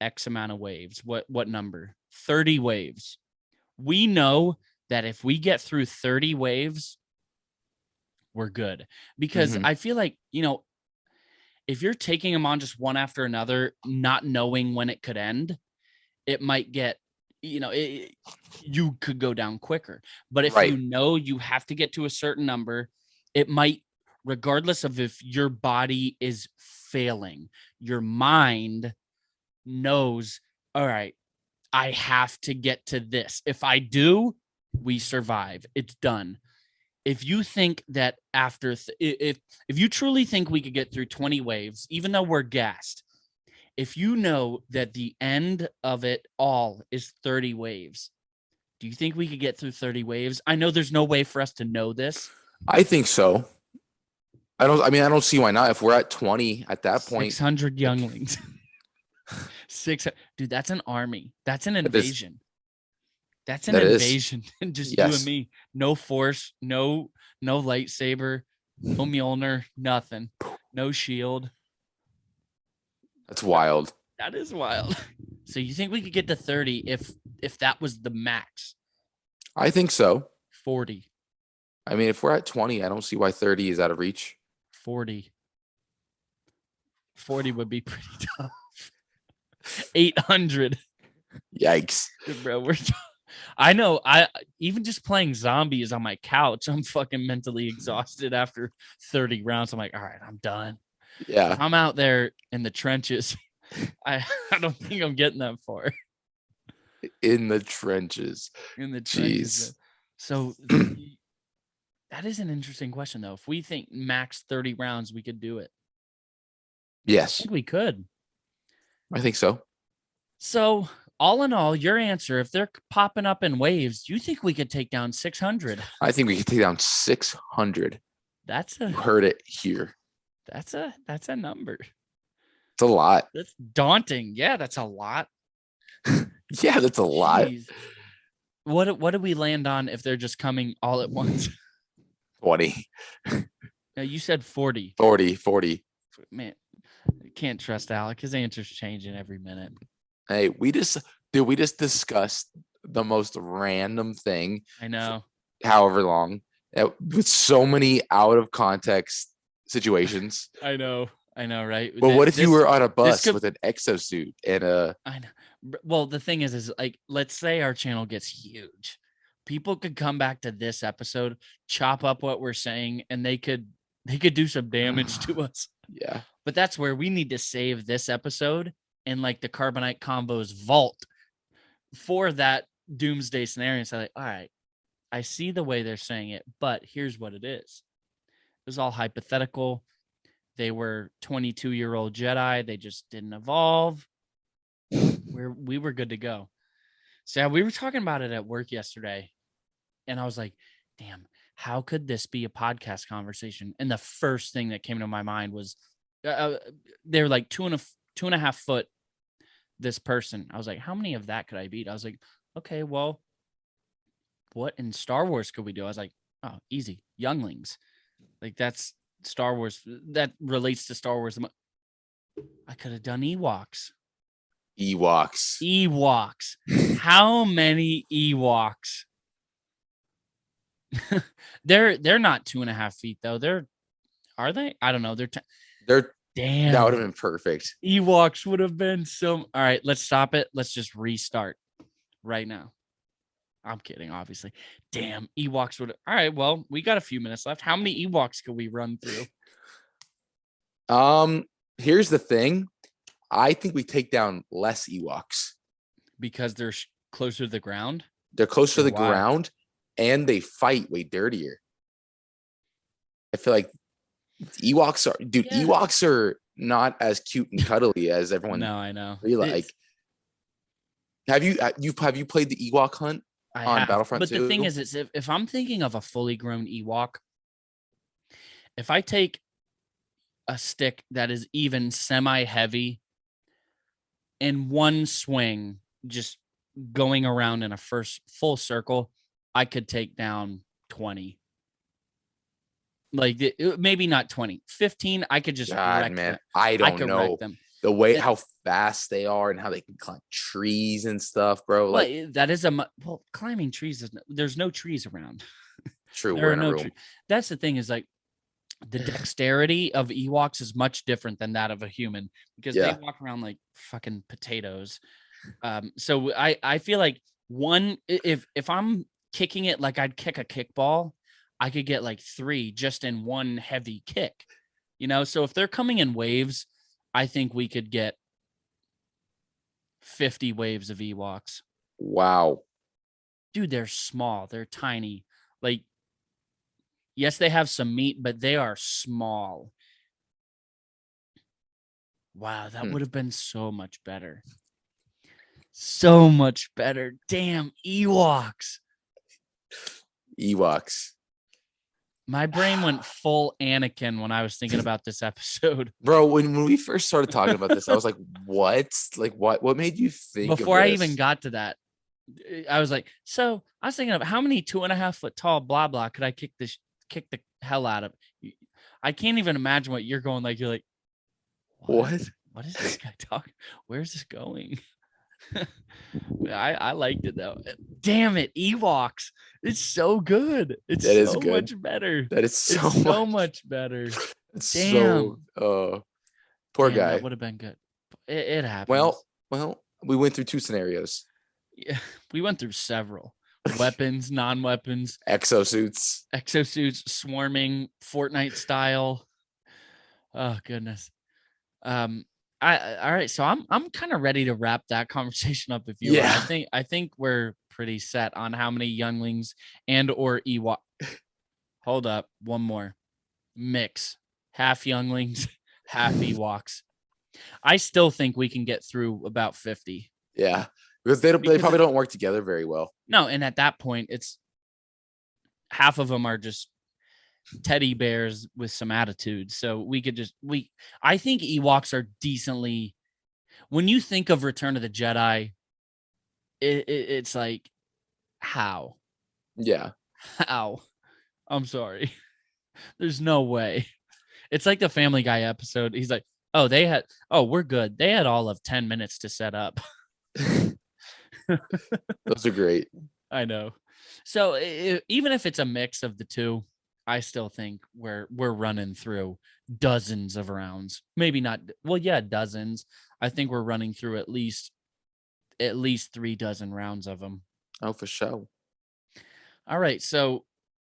X amount of waves. What number? 30 waves. We know that if we get through 30 waves, we're good. Because I feel like, if you're taking them on just one after another, not knowing when it could end, it might get, you could go down quicker. But if you have to get to a certain number, it might, regardless of if your body is failing, your mind knows, all right, I have to get to this. If I do, we survive. It's done. If you think that after, if you truly think we could get through 20 waves, even though we're gassed, if you know that the end of it all is 30 waves, do you think we could get through 30 waves? I know there's no way for us to know this. I think so. I don't see why not. If we're at 20 at that point, 600 younglings. Dude, that's an army. That's an That is- invasion. That's an that is. invasion. And just you Yes. and me. No force, no lightsaber, no Mjolnir, nothing. No shield. That's wild. That is wild. So you think we could get to 30 if that was the max? I think so. 40. I mean, if we're at 20, I don't see why 30 is out of reach. 40. 40 would be pretty tough. 800. Yikes. Bro, I know. I even just playing zombies on my couch, I'm fucking mentally exhausted after 30 rounds. I'm like, all right, I'm done. Yeah. If I'm out there in the trenches, I don't think I'm getting that far. In the trenches. In the trenches. Jeez. So that is an interesting question, though. If we think max 30 rounds, we could do it. I Yes, think we could. I think so. So, all in all, your answer, if they're popping up in waves, you think we could take down 600? I think we could take down 600. That's You a heard it here. that's a number. It's a lot. That's daunting. Yeah, that's a lot. Yeah, that's a lot. Jeez. What do we land on if they're just coming all at once? 20, Now, you said 40. 40. Man, I can't trust Alec. His answer's changing every minute. Hey, we just discussed the most random thing, I know. however long, with so many out of context situations. I know, right? But what if you were on a bus could- with an exosuit and a I know. Well, the thing is like, let's say our channel gets huge. People could come back to this episode, chop up what we're saying, and they could do some damage to us. yeah. But that's where we need to save this episode in like the Carbonite Convos vault for that doomsday scenario. So like, all right, I see the way they're saying it, but here's what it is. It was all hypothetical. They were 22-year-old Jedi. They just didn't evolve. We were good to go. So yeah, we were talking about it at work yesterday, and I was like, damn, how could this be a podcast conversation? And the first thing that came to my mind was they're like 2.5 foot, this person. I was like, how many of that could I beat? I was like, okay, well, what in Star Wars could we do? I was like, oh, easy. Younglings. Like, that's Star Wars. That relates to Star Wars. I could have done Ewoks. Ewoks. How many Ewoks? They're not 2.5 feet though. Are they? I don't know. They're damn. That would have been perfect. Ewoks would have been so. All right, let's stop it. Let's just restart right now. I'm kidding, obviously. Damn, Ewoks would. All right, well, we got a few minutes left. How many Ewoks could we run through? Here's the thing. I think we take down less Ewoks Because they're closer to the ground. They're closer to the Why? ground, and they fight way dirtier. I feel like Ewoks are, dude. Yeah. Ewoks are not as cute and cuddly as everyone. No, I know. Really like. Have you played the Ewok hunt on Battlefront But 2? the thing is if I'm thinking of a fully grown Ewok, if I take a stick that is even semi-heavy in one swing, just going around in a first full circle, I could take down 20. Like maybe not 20, 15. I could just wreck man, them. I don't could know wreck them. the way how fast they are and how they can climb trees and stuff, bro. Like, Well, that is well, climbing trees is there's no trees around. true, There we're are in a no room. trees. That's the thing is like the dexterity of Ewoks is much different than that of a human because Yeah. they walk around like fucking potatoes. So I feel like if I'm kicking it like I'd kick a kickball, I could get like 3 just in one heavy kick, So if they're coming in waves, I think we could get 50 waves of Ewoks. Wow. Dude, they're small. They're tiny. Like, yes, they have some meat, but they are small. Wow, that would have been so much better. So much better. Damn, Ewoks. My brain went full Anakin when I was thinking about this episode. Bro, when we first started talking about this, I was like, what? Like, what made you think Before of I this? even got to that, I was like, so I was thinking of how many 2.5 foot tall blah blah could I kick the hell out of? I can't even imagine what you're going like. You're like, What? What is this guy talking? Where's this going? I liked it though. Damn it, Ewoks. It's so good. It's That is so good. much better. That is so much better. It's Damn. so poor guy. That would have been good. It happened. Well, we went through 2 scenarios. Yeah, we went through several weapons, non-weapons, Exosuits, swarming, Fortnite style. Oh goodness. All right. So I'm kind of ready to wrap that conversation up. If you are. I think we're pretty set on how many younglings and or Ewok. Hold up, one more mix, half younglings, half Ewoks. I still think we can get through about 50. Yeah, because they probably don't work together very well. No, and at that point, it's half of them are just teddy bears with some attitude. So we could I think Ewoks are decently. When you think of Return of the Jedi, it's like, how? Yeah. How? I'm sorry. There's no way. It's like the Family Guy episode. He's like, we're good. They had all of 10 minutes to set up. Those are great. I know. So even if it's a mix of the two, I still think we're running through dozens of rounds. Maybe not. Well, yeah, dozens. I think we're running through at least 3 dozen rounds of them. Oh, for sure. All right. So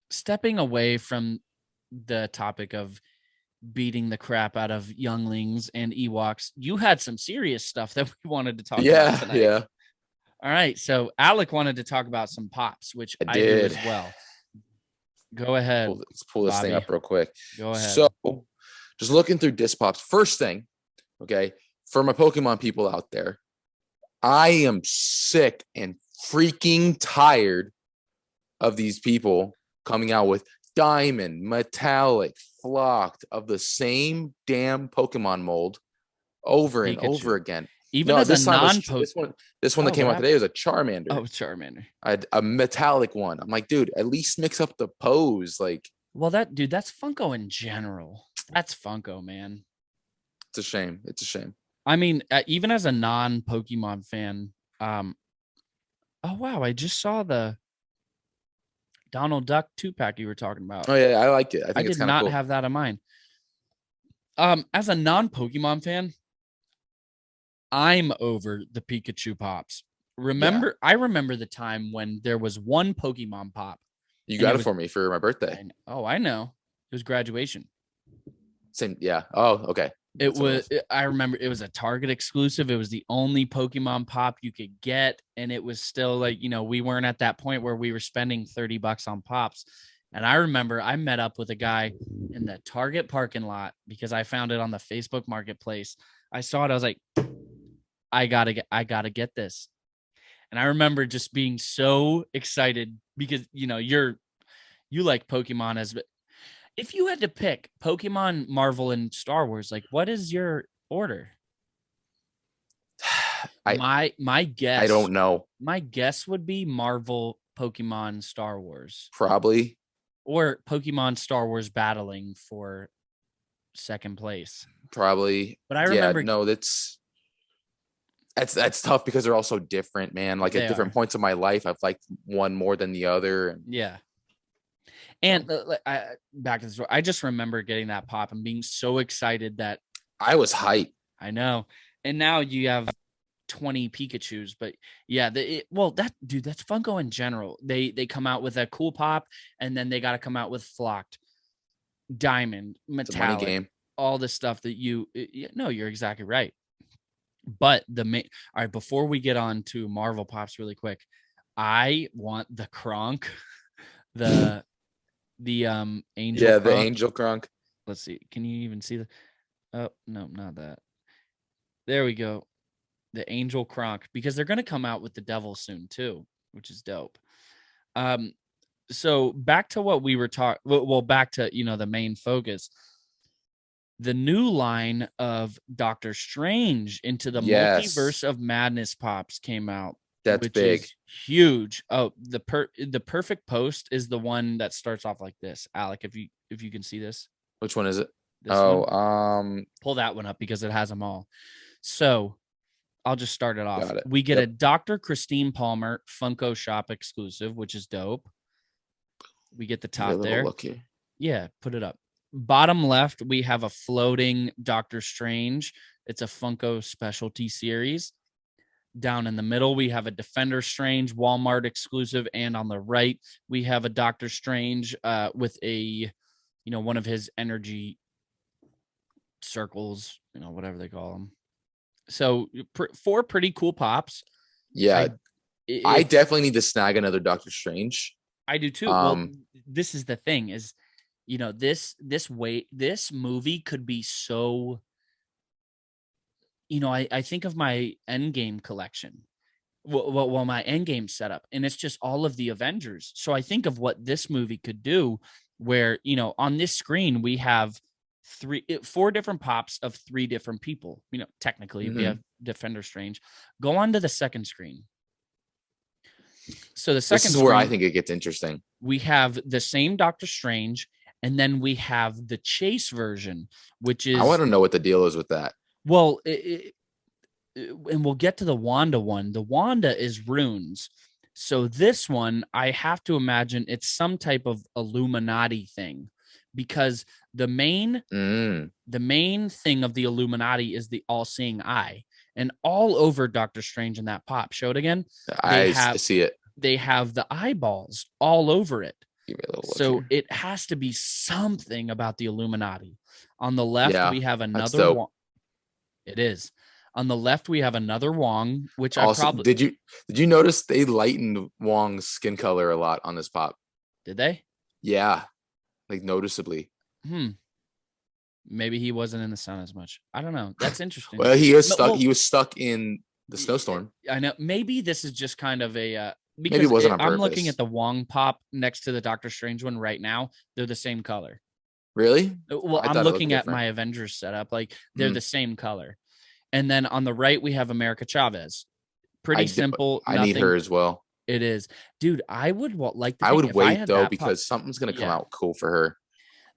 stepping away from the topic of beating the crap out of younglings and Ewoks, you had some serious stuff that we wanted to talk about tonight. Yeah. All right. So Alec wanted to talk about some pops, which I did as well. Go ahead. Let's pull this thing up real quick. Go ahead. So just looking through disc pops. First thing, okay, for my Pokemon people out there, I am sick and freaking tired of these people coming out with diamond, metallic, flocked of the same damn Pokemon mold over and over again. Even as a non-Pokemon. This one that came out today was a Charmander. Oh, Charmander. A metallic one. I'm like, dude, at least mix up the pose. Like, well, that's Funko in general. That's Funko, man. It's a shame. I mean, even as a non-Pokemon fan, oh wow, I just saw the Donald Duck 2-pack you were talking about. Oh yeah, I like it. I think I it's did not have that in mind. As a non-Pokemon fan, I'm over the Pikachu pops. I remember the time when there was one Pokemon pop. You got it for me for my birthday. I know. It was graduation. Same, yeah. Oh, okay. I remember it was a Target exclusive. It was the only Pokemon pop you could get. And it was still like, we weren't at that point where we were spending $30 on pops. And I remember I met up with a guy in the Target parking lot because I found it on the Facebook Marketplace. I saw it. I was like, I gotta get this. And I remember just being so excited because, you like Pokemon as, if you had to pick Pokemon, Marvel, and Star Wars, like, what is your order? My guess. I don't know. My guess would be Marvel, Pokemon, Star Wars. Probably. Or Pokemon, Star Wars battling for second place. Probably. But I remember. Yeah, no, that's tough because they're also different, man. Like at different points of my life, I've liked one more than the other. Yeah. And back to the story, I just remember getting that pop and being so excited that I was hyped. I know. And now you have 20 Pikachus, but yeah, that's Funko in general. They come out with a cool pop, and then they got to come out with flocked, diamond, metallic, game. All the stuff that you're exactly right. But all right, before we get on to Marvel pops really quick, I want the Kronk, the angel. Yeah, Kronk. The angel Kronk. Let's see. Can you even see oh, no, not that. There we go. The angel Kronk, because they're going to come out with the devil soon too, which is dope. So back to what we were talking. Well, back to the main focus. The new line of Doctor Strange into the Yes. Multiverse of Madness pops came out. That's which big. is huge. Oh, the perfect post is the one that starts off like this. Alec, if you can see this. Which one is it? This one. Pull that one up because it has them all. So I'll just start it off. Got it. We get a Dr. Christine Palmer Funko Shop exclusive, which is dope. We get the top there. Look here. Yeah, put it up. Bottom left, we have a floating Doctor Strange. It's a Funko specialty series. Down in the middle, we have a Defender Strange Walmart exclusive. And on the right, we have a Doctor Strange with a, one of his energy circles, whatever they call them. So 4 pretty cool pops. Yeah. I definitely need to snag another Doctor Strange. I do too. Well, this is the thing is, this movie could be so, I think of my Endgame collection. Well, my Endgame setup, and it's just all of the Avengers. So I think of what this movie could do where, on this screen, we have 4 different pops of 3 different people. Technically we have Defender Strange. Go on to the second screen. So the second this is where I think it gets interesting. We have the same Doctor Strange, and then we have the Chase version, which is... I want to know what the deal is with that. Well, and we'll get to the Wanda one. The Wanda is runes. So this one, I have to imagine it's some type of Illuminati thing, because the main thing of the Illuminati is the all-seeing eye. And all over Doctor Strange in that pop, show it again. I see it. They have the eyeballs all over it. So here. it has to be something about the Illuminati. On the left, we have another Wong. It is. On the left, we have another Wong, which also, I probably... Did you notice they lightened Wong's skin color a lot on this pop? Did they? Yeah. Like noticeably. Maybe he wasn't in the sun as much. I don't know. That's interesting. Well, he was stuck. He was stuck in the snowstorm. I know. Maybe this is just kind of a... because maybe it wasn't on purpose. I'm looking at the Wong pop next to the Doctor Strange one right now. They're the same color. Really? Well, I'm looking at my Avengers setup. Like, they're the same color. And then on the right, we have America Chavez. Pretty simple. I need her as well. It is. Dude, I would like to... I would wait, though, because something's going to come out cool for her.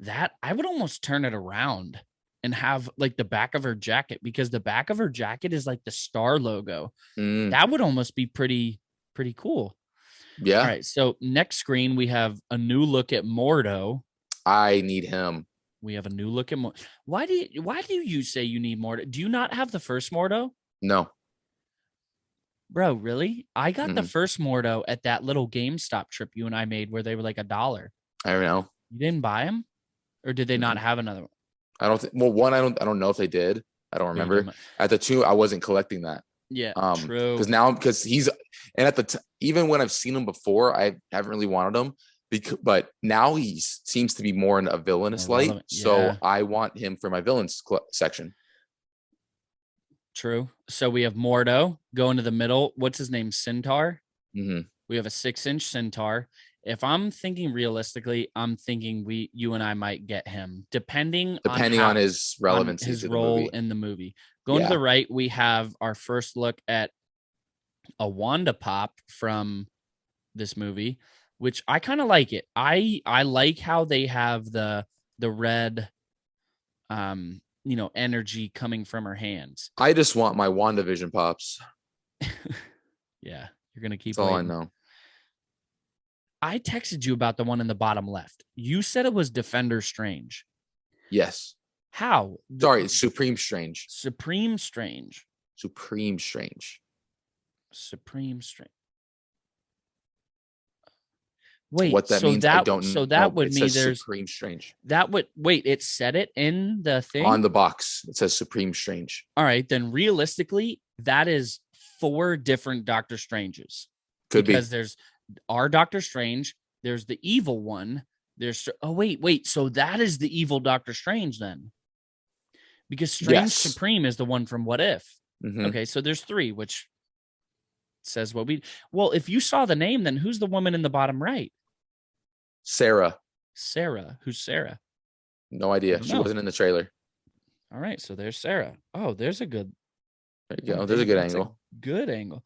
That, I would almost turn it around and have, like, the back of her jacket, because the back of her jacket is, like, the star logo. That would almost be pretty cool. Yeah. All right, so next screen, we have a new look at Mordo. I need him. We have a new look at Mordo. Why do you say you need Mordo? Do you not have the first Mordo? No. Bro, really? I got the first Mordo at that little GameStop trip you and I made where they were like $1. I don't know. You didn't buy them? Or did they not have another one? I don't think... Well, one, I don't know if they did. I don't remember. At the 2, I wasn't collecting that. Yeah, true. Because he's... And at the even when I've seen him before, I haven't really wanted him. But now he seems to be more in a villainous light. Yeah. So I want him for my villains section. True. So we have Mordo going to the middle. What's his name? Centaur. We have a 6-inch Centaur. If I'm thinking realistically, I'm thinking you and I might get him, depending on his relevancy, his role in the movie. Going to the right, we have our first look at a Wanda pop from this movie, which I kind of like it. I like how they have the red, energy coming from her hands. I just want my WandaVision pops. Yeah, you're gonna keep. That's all I know. I texted you about the one in the bottom left. You said it was Defender Strange. Yes. How? Sorry, it's Supreme Strange. Supreme Strange. Supreme Strange. Supreme Strange. Wait, what that means, I don't know. So that would mean there's Supreme Strange. That would it said it in the thing on the box. It says Supreme Strange. All right, then realistically, that is 4 different Doctor Stranges. Could be. Because there's our Doctor Strange, there's the evil one, there's wait, so that is the evil Doctor Strange then. Because Strange Supreme is the one from What If. Okay, so there's 3, which says if you saw the name, then who's the woman in the bottom right? Sarah. Sarah. Who's Sarah? No I idea. don't She know. wasn't in the trailer. All right, so there's Sarah. Oh, there's a good. There you go. Oh, There's a damn, good that's angle. good angle.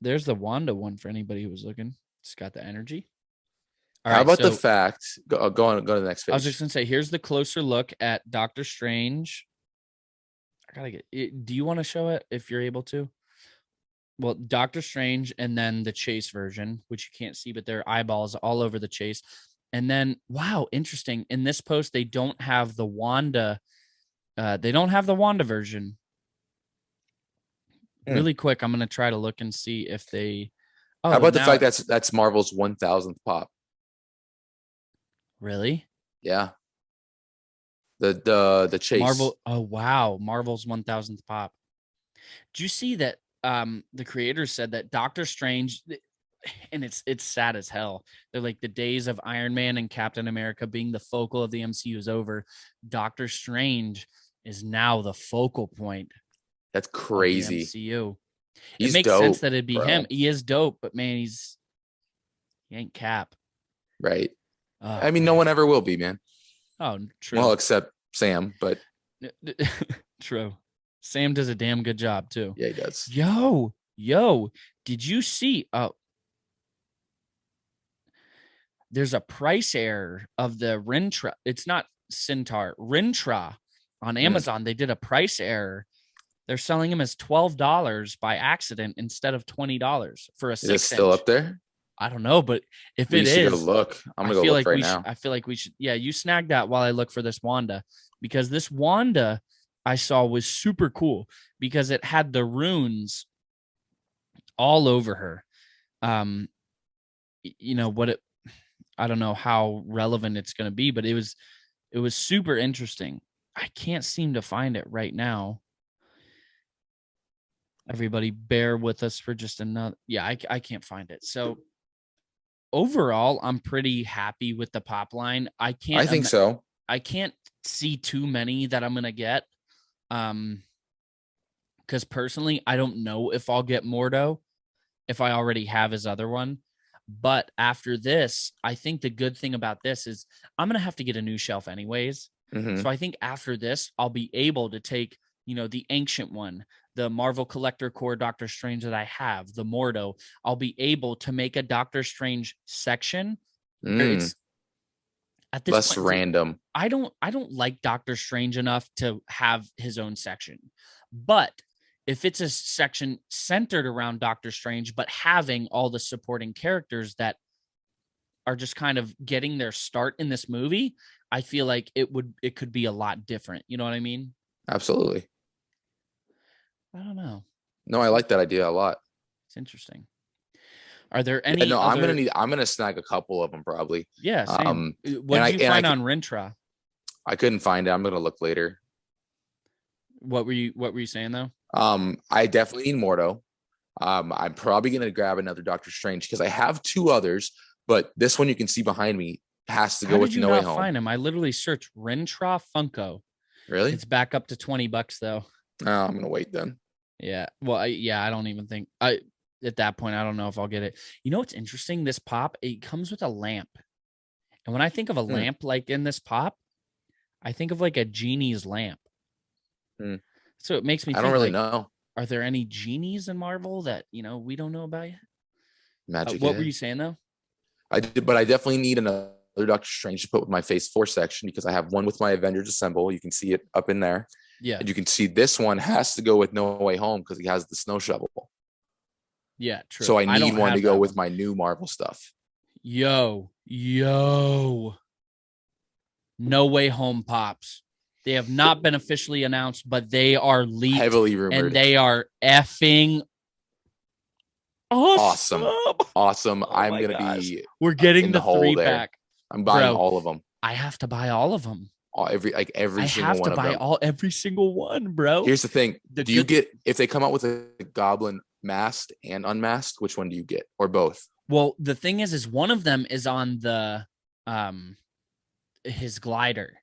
There's the Wanda one for anybody who was looking. It's got the energy. All How right, about the so fact? Go to the next page. I was just gonna say, here's the closer look at Doctor Strange. I gotta get it. Do you want to show it if you're able to? Well, Doctor Strange and then the Chase version, which you can't see, but their eyeballs all over the Chase. And then, wow, interesting. In this post, they don't have the Wanda. They don't have the Wanda version. Really quick, I'm gonna try to look and see if they. Oh, How about the now, fact that's Marvel's 1,000th pop? really? Yeah. The Chase. Marvel. Oh wow, Marvel's 1000th pop. Did you see that? The creators said that Doctor Strange, and it's sad as hell. They're like, the days of Iron Man and Captain America being the focal of the MCU is over. Doctor Strange is now the focal point. That's Of the crazy. MCU. He's It makes dope, sense that it'd be bro. him. He is dope, but man, he ain't Cap. Right. Oh, I mean, no one ever will be, man. Oh, true. Well, except Sam, but True. Sam does a damn good job too. yeah, he does. Yo, did you see? Oh, there's a price error of the Rintra. It's not Centaur, Rintra on Amazon. They did a price error. They're selling them as $12 by accident instead of $20 for a 6 Is it still up there? I don't know, but if We it should go is, look. I'm I gonna go feel look like right now. I feel like we should. Yeah, you snag that while I look for this Wanda, because this Wanda I saw was super cool because it had the runes all over her. You know what it? I don't know how relevant it's going to be, but it was super interesting. I can't seem to find it right now. Everybody bear with us for just another. Yeah, I can't find it. So overall, I'm pretty happy with the pop line. I think so. I can't see too many that I'm going to get. Because personally, I don't know if I'll get Mordo if I already have his other one. But after this, I think the good thing about this is I'm going to have to get a new shelf anyways. Mhm. So I think after this, I'll be able to take, the ancient one, the Marvel Collector Core Doctor Strange that I have, the Mordo. I'll be able to make a Doctor Strange section where it's at this Less point, random. I don't like Doctor Strange enough to have his own section. But if it's a section centered around Doctor Strange, but having all the supporting characters that are just kind of getting their start in this movie, I feel like it could be a lot different. You know what I mean? Absolutely. I don't know. No, I like that idea a lot. It's interesting. Are there any? No, other... I'm gonna snag a couple of them probably. Yeah, same. What did you find on Rintra? I couldn't find it. I'm gonna look later. What were you saying though? I definitely need Mordo. I'm probably gonna grab another Doctor Strange because I have two others, but this one you can see behind me has to go with No Way Home. Find him? I literally searched Rintra Funko. Really? It's back up to $20 though. Oh, I'm gonna wait then. Yeah. Well, I don't even think at that point I don't know if I'll get it. You know what's interesting? This pop, it comes with a lamp. And when I think of a lamp like in this pop, I think of like a genie's lamp. So it makes me think, I don't really know. Are there any genies in Marvel that, we don't know about yet? Magic. What were you saying though? I did, but I definitely need another Doctor Strange to put with my Phase 4 section because I have one with my Avengers Assemble. You can see it up in there. Yeah. And you can see this one has to go with No Way Home because he has the snow shovel. Yeah, true. So I need one to go with my new Marvel stuff. Yo. No Way Home pops. They have not been officially announced, but they are leaked. Heavily rumored. And they are effing awesome. Awesome. I'm going to be. We're getting the 3-pack. I'm buying all of them. I have to buy all of them. Every single one. I have to buy every single one, bro. Here's the thing. Do you get, if they come out with a goblin masked and unmasked, which one do you get? Or both? Well, the thing is one of them is on the his glider.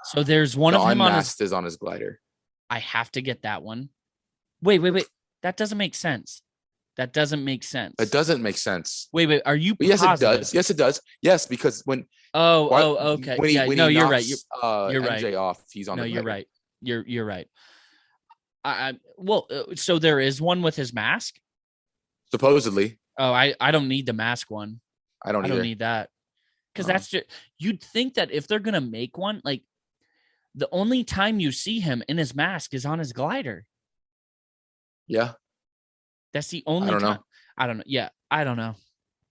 So there's one of him unmasked is on his glider. I have to get that one. Wait. That doesn't make sense. That doesn't make sense. It doesn't make sense. Wait. Are you But yes, positive? it does. Yes, it does. Yes, because when Okay. when he Yeah. when No, he you're right. knocks You're MJ right. off, he's on No, the you're glider. right. You're right. Well, so there is one with his mask. Supposedly, Oh, I don't need the mask one. I don't I either. don't need that because that's just. You'd think that if they're gonna make one, like the only time you see him in his mask is on his glider. Yeah, That's the I only don't time. know. I don't know. Yeah, I don't know.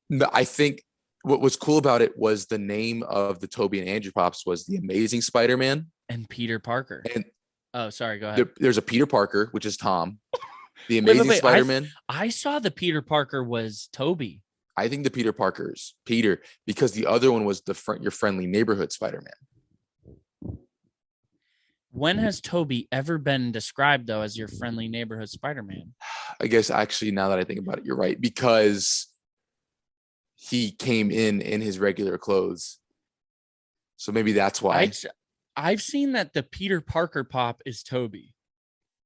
No, I think what was cool about it was the name of the Toby and Andrew Pops was the Amazing Spider-Man, And Peter Parker. and Oh, sorry. Go ahead. there's a Peter Parker, which is Tom. The Wait. Amazing Spider-Man. I saw the Peter Parker was Toby. I think the Peter Parker's Peter because the other one was your friendly neighborhood Spider-Man. When has Toby ever been described though as your friendly neighborhood Spider-Man? I guess actually, now that I think about it, you're right because he came in his regular clothes, so maybe that's why. I've seen that the Peter Parker pop is Toby.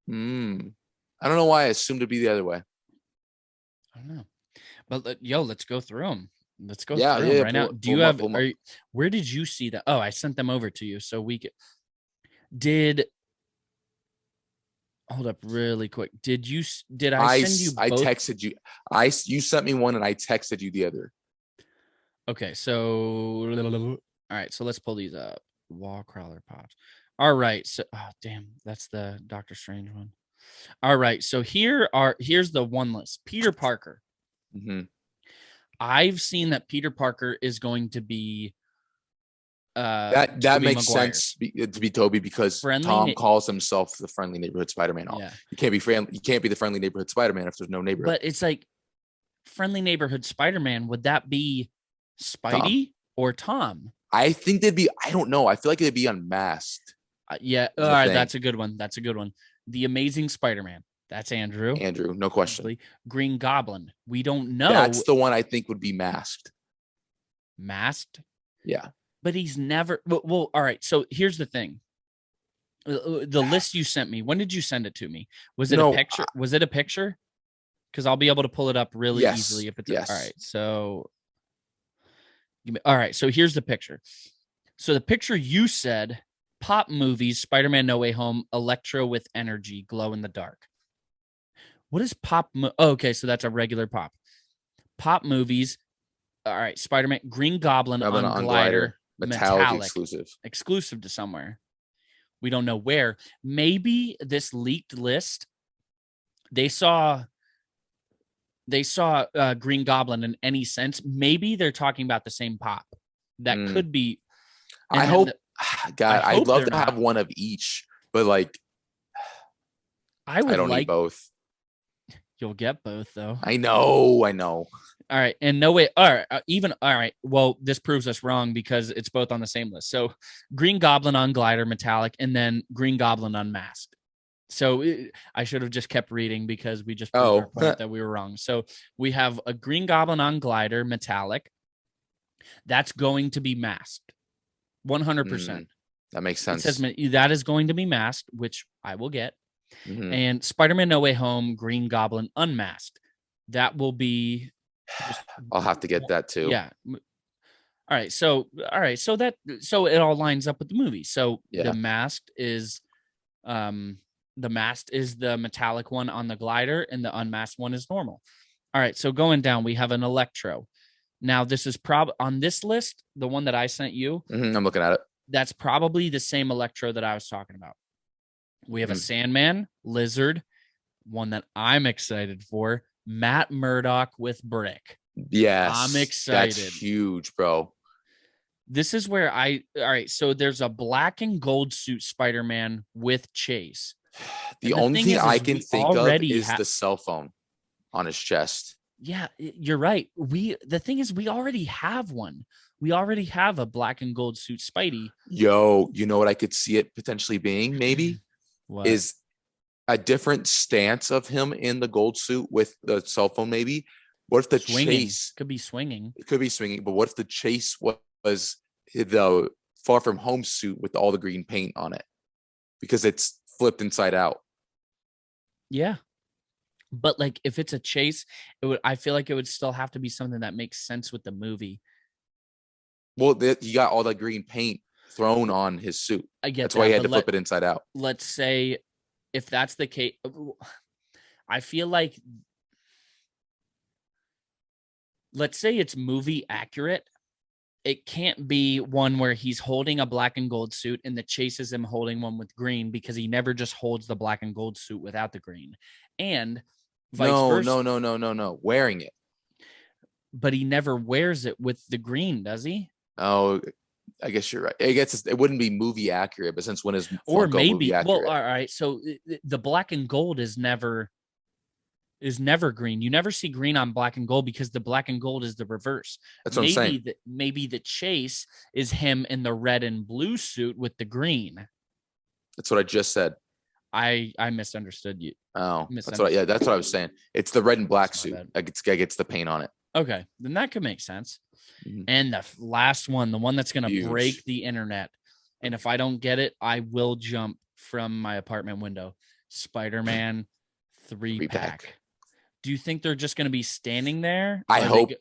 I don't know why I assumed it'd be the other way. I don't know, but let's go through them. Let's go Yeah, through them yeah, right now. pull- Do you pull 'em up, have? pull 'em up. Where did you see that? Oh, I sent them over to you, so we could. Hold up really quick. Did I send you both? I texted you. You sent me one and I texted you the other. Okay, so all right, so let's pull these up. Wall crawler pops. All right, so damn, that's the Doctor Strange one. All right, so here's the one list. Peter Parker. Mm-hmm. I've seen that Peter Parker is going to be That Tobey makes Maguire. sense to be Toby because Friendly Tom calls himself the friendly neighborhood Spider-Man. Yeah. You can't be friendly. You can't be the friendly neighborhood Spider-Man if there's no neighborhood. But it's like friendly neighborhood Spider-Man. Would that be Spidey or Tom? I think they'd be. I don't know. I feel like they'd be unmasked. Yeah. All right. That's a good one. The Amazing Spider-Man. That's Andrew. Andrew, no question. Green Goblin. We don't know. That's the one I think would be masked. Masked? Yeah. But he's never. Well, all right. So here's the thing. The list you sent me. When did you send it to me? Was it a picture? Was it a picture? Because I'll be able to pull it up really easily if it's all right. So. All right. So here's the picture. So the picture you said. Pop movies, Spider-Man No Way Home, Electro with energy, glow in the dark. What is pop? Okay, so that's a regular pop. Pop movies. All right, Spider-Man, Green Goblin on glider, metallic, exclusive to somewhere. We don't know where. Maybe this leaked list. They saw Green Goblin in any sense. Maybe they're talking about the same pop. That could be. I hope. God, I'd love to have one of each, but like, I don't need both. You'll get both, though. I know. All right, and no way. All right. Well, this proves us wrong because it's both on the same list. So, Green Goblin on glider, metallic, and then Green Goblin unmasked. So I should have just kept reading because we just proved our point that we were wrong. So we have a Green Goblin on glider, metallic. That's going to be masked. 100%. That makes sense. It says that is going to be masked, which I will get. And Spider-Man No Way Home, Green Goblin unmasked. That will be. I'll have to get that too. Yeah. All right. So it all lines up with the movie. So the masked is, the metallic one on the glider, and the unmasked one is normal. All right. So going down, we have an Electro. Now, this is probably on this list, the one that I sent you. I'm looking at it. That's probably the same Electro that I was talking about. We have a Sandman, Lizard, one that I'm excited for, Matt Murdock with Brick. Yes. I'm excited. That's huge, bro. This is where all right, so there's a black and gold suit Spider-Man with Chase. The only thing I can think of is the cell phone on his chest. Yeah, you're right. The thing is, we already have one. We already have a black and gold suit Spidey. Yo, you know what I could see it potentially being? Maybe is a different stance of him in the gold suit with the cell phone. Maybe what if the chase could be swinging? It could be swinging, but what if the chase was the Far From Home suit with all the green paint on it because it's flipped inside out? Yeah. But like if it's a chase, I feel like it would still have to be something that makes sense with the movie. Well, you got all that green paint thrown on his suit. I get That's that, why he had but to flip it inside out. let's say if that's the case, I feel like, let's say it's movie accurate. It can't be one where he's holding a black and gold suit and the chase is him holding one with green, because he never just holds the black and gold suit without the green. And vice versa. No. Wearing it. But he never wears it with the green, does he? Oh, I guess you're right. I guess it wouldn't be movie accurate, but since when is Or Funko maybe, movie accurate? well, all right. So the black and gold is never green. You never see green on black and gold because the black and gold is the reverse. That's what I'm saying. Maybe the chase is him in the red and blue suit with the green. That's what I just said. I misunderstood you. Oh, that's what I was saying. It's the red and black That's my suit. bad. It gets the paint on it. Okay, then that could make sense. Mhm. And the last one, the one that's going to Huge. break the internet. And if I don't get it, I will jump from my apartment window. Spider-Man 3-pack. Do you think they're just going to be standing there? I hope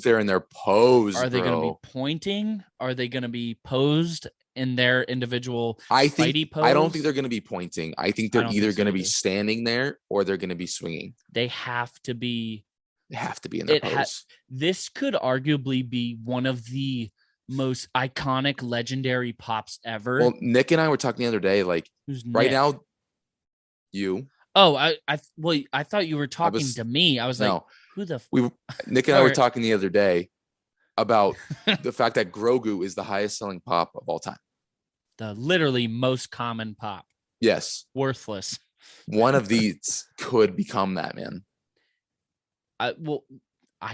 they're in their pose. Are they going to be pointing? Are they going to be posed in their individual fighty pose? I don't think they're going to be pointing. I think they're either going to be either. standing there or they're going to be swinging. They have to be. They have to be in their pose. This could arguably be one of the most iconic, legendary pops ever. Well, Nick and I were talking the other day, like Who's right Nick? now, you. Oh, I thought you were talking to me. I was like, No, who the? Nick and I were talking the other day about the fact that Grogu is the highest selling pop of all time. The literally most common pop. Yes. Worthless. One of these could become that, man. I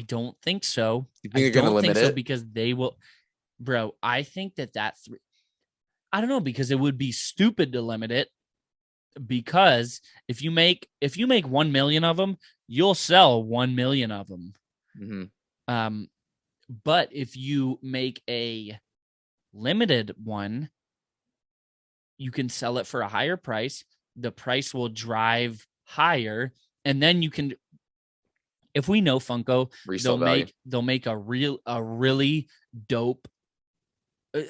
don't think so. You think they're going to limit it? Because they will, bro. I think that I don't know, because it would be stupid to limit it. Because if you make 1 million of them, you'll sell 1 million of them. Mm-hmm. But if you make a limited one, you can sell it for a higher price. The price will drive higher, and then you can. If we know Funko, they'll make a really dope. All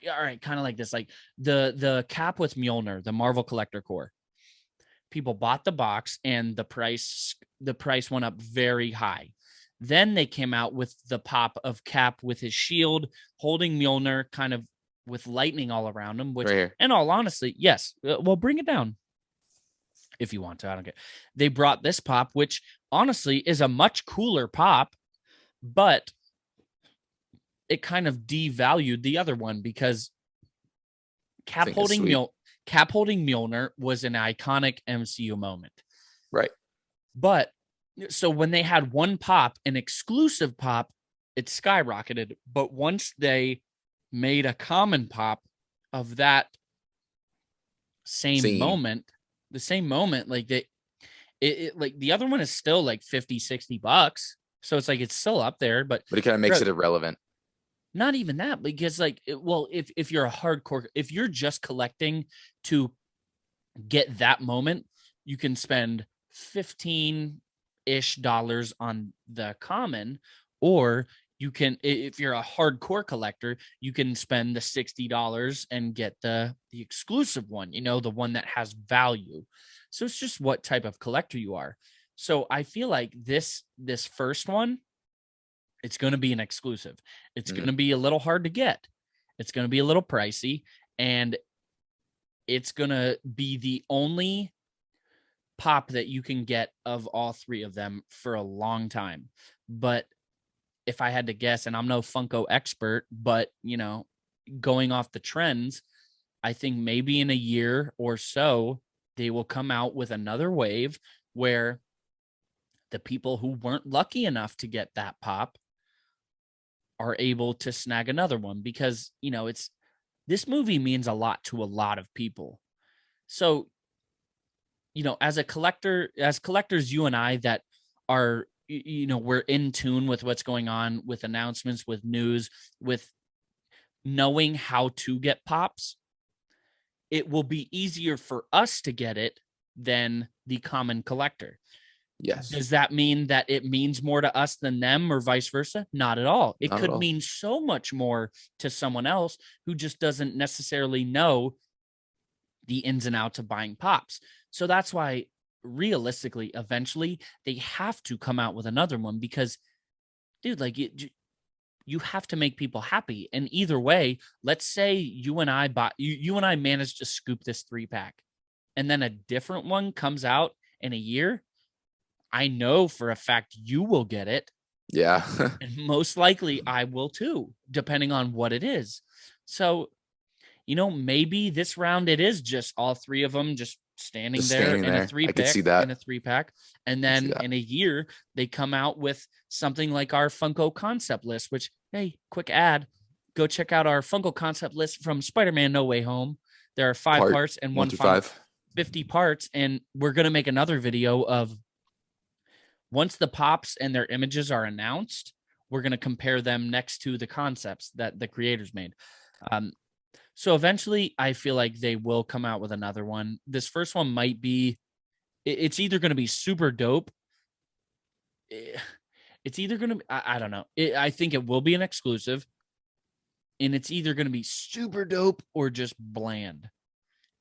right, kind of like this, like the cap with Mjolnir, the Marvel Collector Core. People bought the box and the price went up very high. Then they came out with the pop of Cap with his shield holding Mjolnir, kind of with lightning all around him. Which, right, in all honesty, yes. Well, bring it down if you want to. I don't care. They brought this pop, which honestly is a much cooler pop, but it kind of devalued the other one because Cap holding Mjolnir was an iconic MCU moment. Right. But so when they had one pop, an exclusive pop, it skyrocketed. But once they made a common pop of that same moment, like it like the other one is still like $50-$60. So it's like it's still up there, but it kind of makes it irrelevant. Not even that, because like, well, if you're a hardcore, if you're just collecting to get that moment, you can spend $15-ish on the common, or you can, if you're a hardcore collector, you can spend the $60 and get the exclusive one, the one that has value. So it's just what type of collector you are. So I feel like this first one, it's going to be an exclusive. It's going to be a little hard to get. It's going to be a little pricey, and it's going to be the only pop that you can get of all three of them for a long time. But if I had to guess, and I'm no Funko expert, but going off the trends, I think maybe in a year or so, they will come out with another wave where the people who weren't lucky enough to get that pop are able to snag another one, because this movie means a lot to a lot of people. So as collectors, you and I that are we're in tune with what's going on with announcements, with news, with knowing how to get pops, it will be easier for us to get it than the common collector. Yes. Does that mean that it means more to us than them or vice versa? Not at all. It Not at could all. mean so much more to someone else who just doesn't necessarily know the ins and outs of buying pops. So that's why realistically, eventually they have to come out with another one because, dude, like you have to make people happy. And either way, let's say you and I managed to scoop this 3-pack and then a different one comes out in a year. I know for a fact you will get it. Yeah. And most likely I will too, depending on what it is. So, maybe this round it is just all 3 of them just standing Just there standing in there. a 3-pack. I could see that. In a 3-pack. And then in a year, they come out with something like our Funko concept list, which, hey, quick ad, go check out our Funko concept list from Spider-Man No Way Home. There are 5 parts and 1 one through final 5. 50 parts. And we're going to make another video of once the pops and their images are announced, we're going to compare them next to the concepts that the creators made. So eventually I feel like they will come out with another one. This first one might be, it's either going to be super dope. It's either going to be, I don't know. I think it will be an exclusive and it's either going to be super dope or just bland.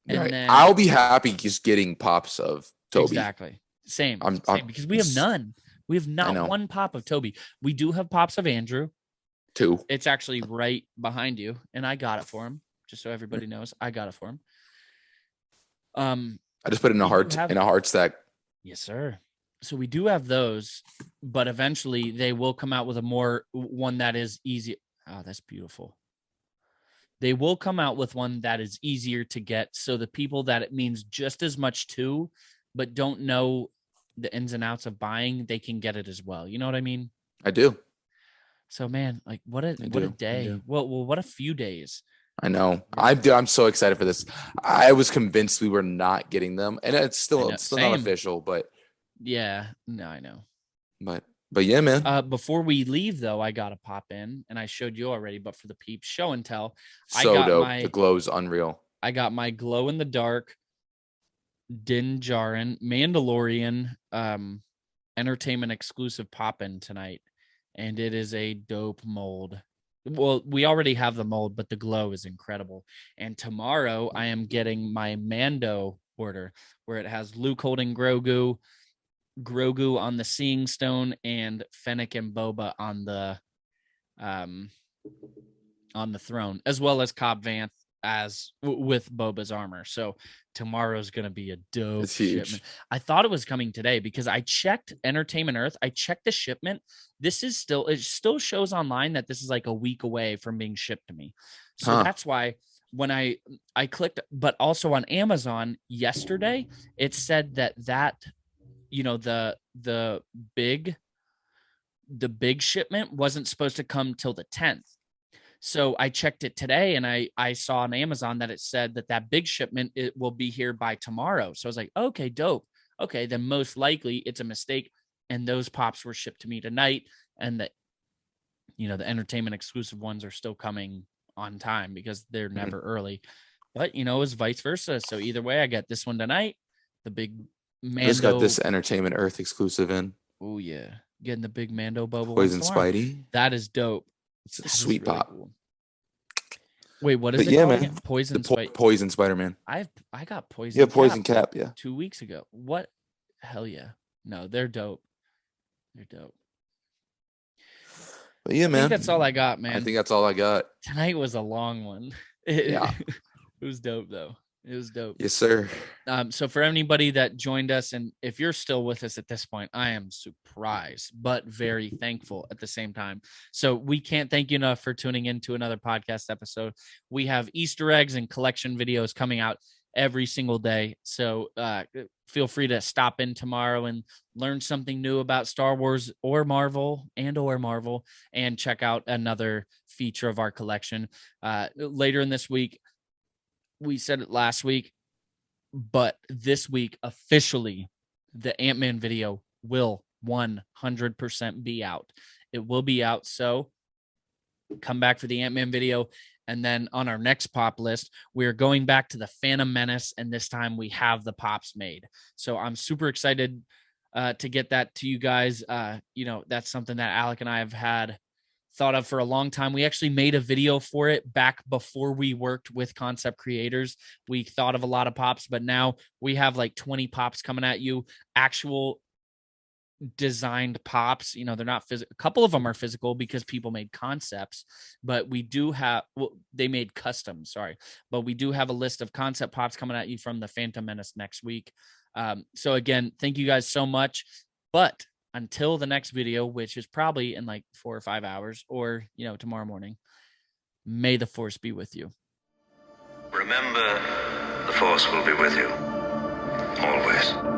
And Right. then I'll be happy just getting pops of Toby. Exactly. Same I'm because we have none. We have not one pop of Toby. We do have pops of Andrew. 2. It's actually right behind you, and I got it for him. Just so everybody knows, I got it for him. I just put it in a heart stack. Yes, sir. So we do have those, but eventually they will come out with one that is easy. Oh, that's beautiful. They will come out with one that is easier to get, so the people that it means just as much to, but don't know the ins and outs of buying, they can get it as well. You know what I mean? I do. So man, like what a day. Well, what a few days. I know. I'm so excited for this. I was convinced we were not getting them, and it's still not official, but yeah, no, I know. But yeah, man. Before we leave though, I gotta pop in, and I showed you already, but for the peeps, show and tell. So dope. The glow's unreal. I got my glow in the dark Din Djarin Mandalorian entertainment exclusive pop-in tonight, and it is a dope mold. Well, we already have the mold, but the glow is incredible. And tomorrow I am getting my Mando order where it has Luke holding Grogu on the Seeing Stone, and Fennec and Boba on the throne, as well as Cobb Vanth with Boba's armor. So tomorrow's gonna be a dope shipment. I thought it was coming today because I checked Entertainment Earth. I checked the shipment. It still shows online that this is like a week away from being shipped to me. So that's why when I clicked, but also on Amazon yesterday, it said that the big shipment wasn't supposed to come till the 10th. So I checked it today, and I saw on Amazon that it said that big shipment, it will be here by tomorrow. So I was like, okay, dope. Okay, then most likely it's a mistake, and those pops were shipped to me tonight, and the entertainment exclusive ones are still coming on time because they're never early. But it was vice versa. So either way, I got this one tonight. The big Mando. Just got this Entertainment Earth exclusive in. Oh yeah, getting the big Mando bubble. Poison Spidey. That is dope. It's a sweet really pop. Cool. Wait, what is it called again? Poison Spider-Man. I got Poison. Yeah, Poison Cap. Yeah, 2 weeks ago. What? Hell yeah! No, they're dope. They're dope. But yeah, man. I think that's all I got, man. I think that's all I got. Tonight was a long one. Yeah. It was dope though. It was dope. Yes, sir. So for anybody that joined us, and if you're still with us at this point, I am surprised, but very thankful at the same time. So we can't thank you enough for tuning in to another podcast episode. We have Easter eggs and collection videos coming out every single day. So feel free to stop in tomorrow and learn something new about Star Wars or Marvel and check out another feature of our collection. Later in this week, we said it last week, but this week, officially, the Ant-Man video will 100% be out. It will be out. So come back for the Ant-Man video. And then on our next pop list, we're going back to the Phantom Menace. And this time we have the pops made. So I'm super excited. to get that to you guys. That's something that Alec and I have had thought of for a long time. We actually made a video for it back before we worked with concept creators. We thought of a lot of pops, but now we have like 20 pops coming at you, actual designed pops. They're not physical. A couple of them are physical because people made concepts, but we do have, they made custom, but we do have a list of concept pops coming at you from the Phantom Menace next week. So again, thank you guys so much. But until the next video, which is probably in like 4 or 5 hours, or tomorrow morning, may the Force be with you. Remember, the Force will be with you always.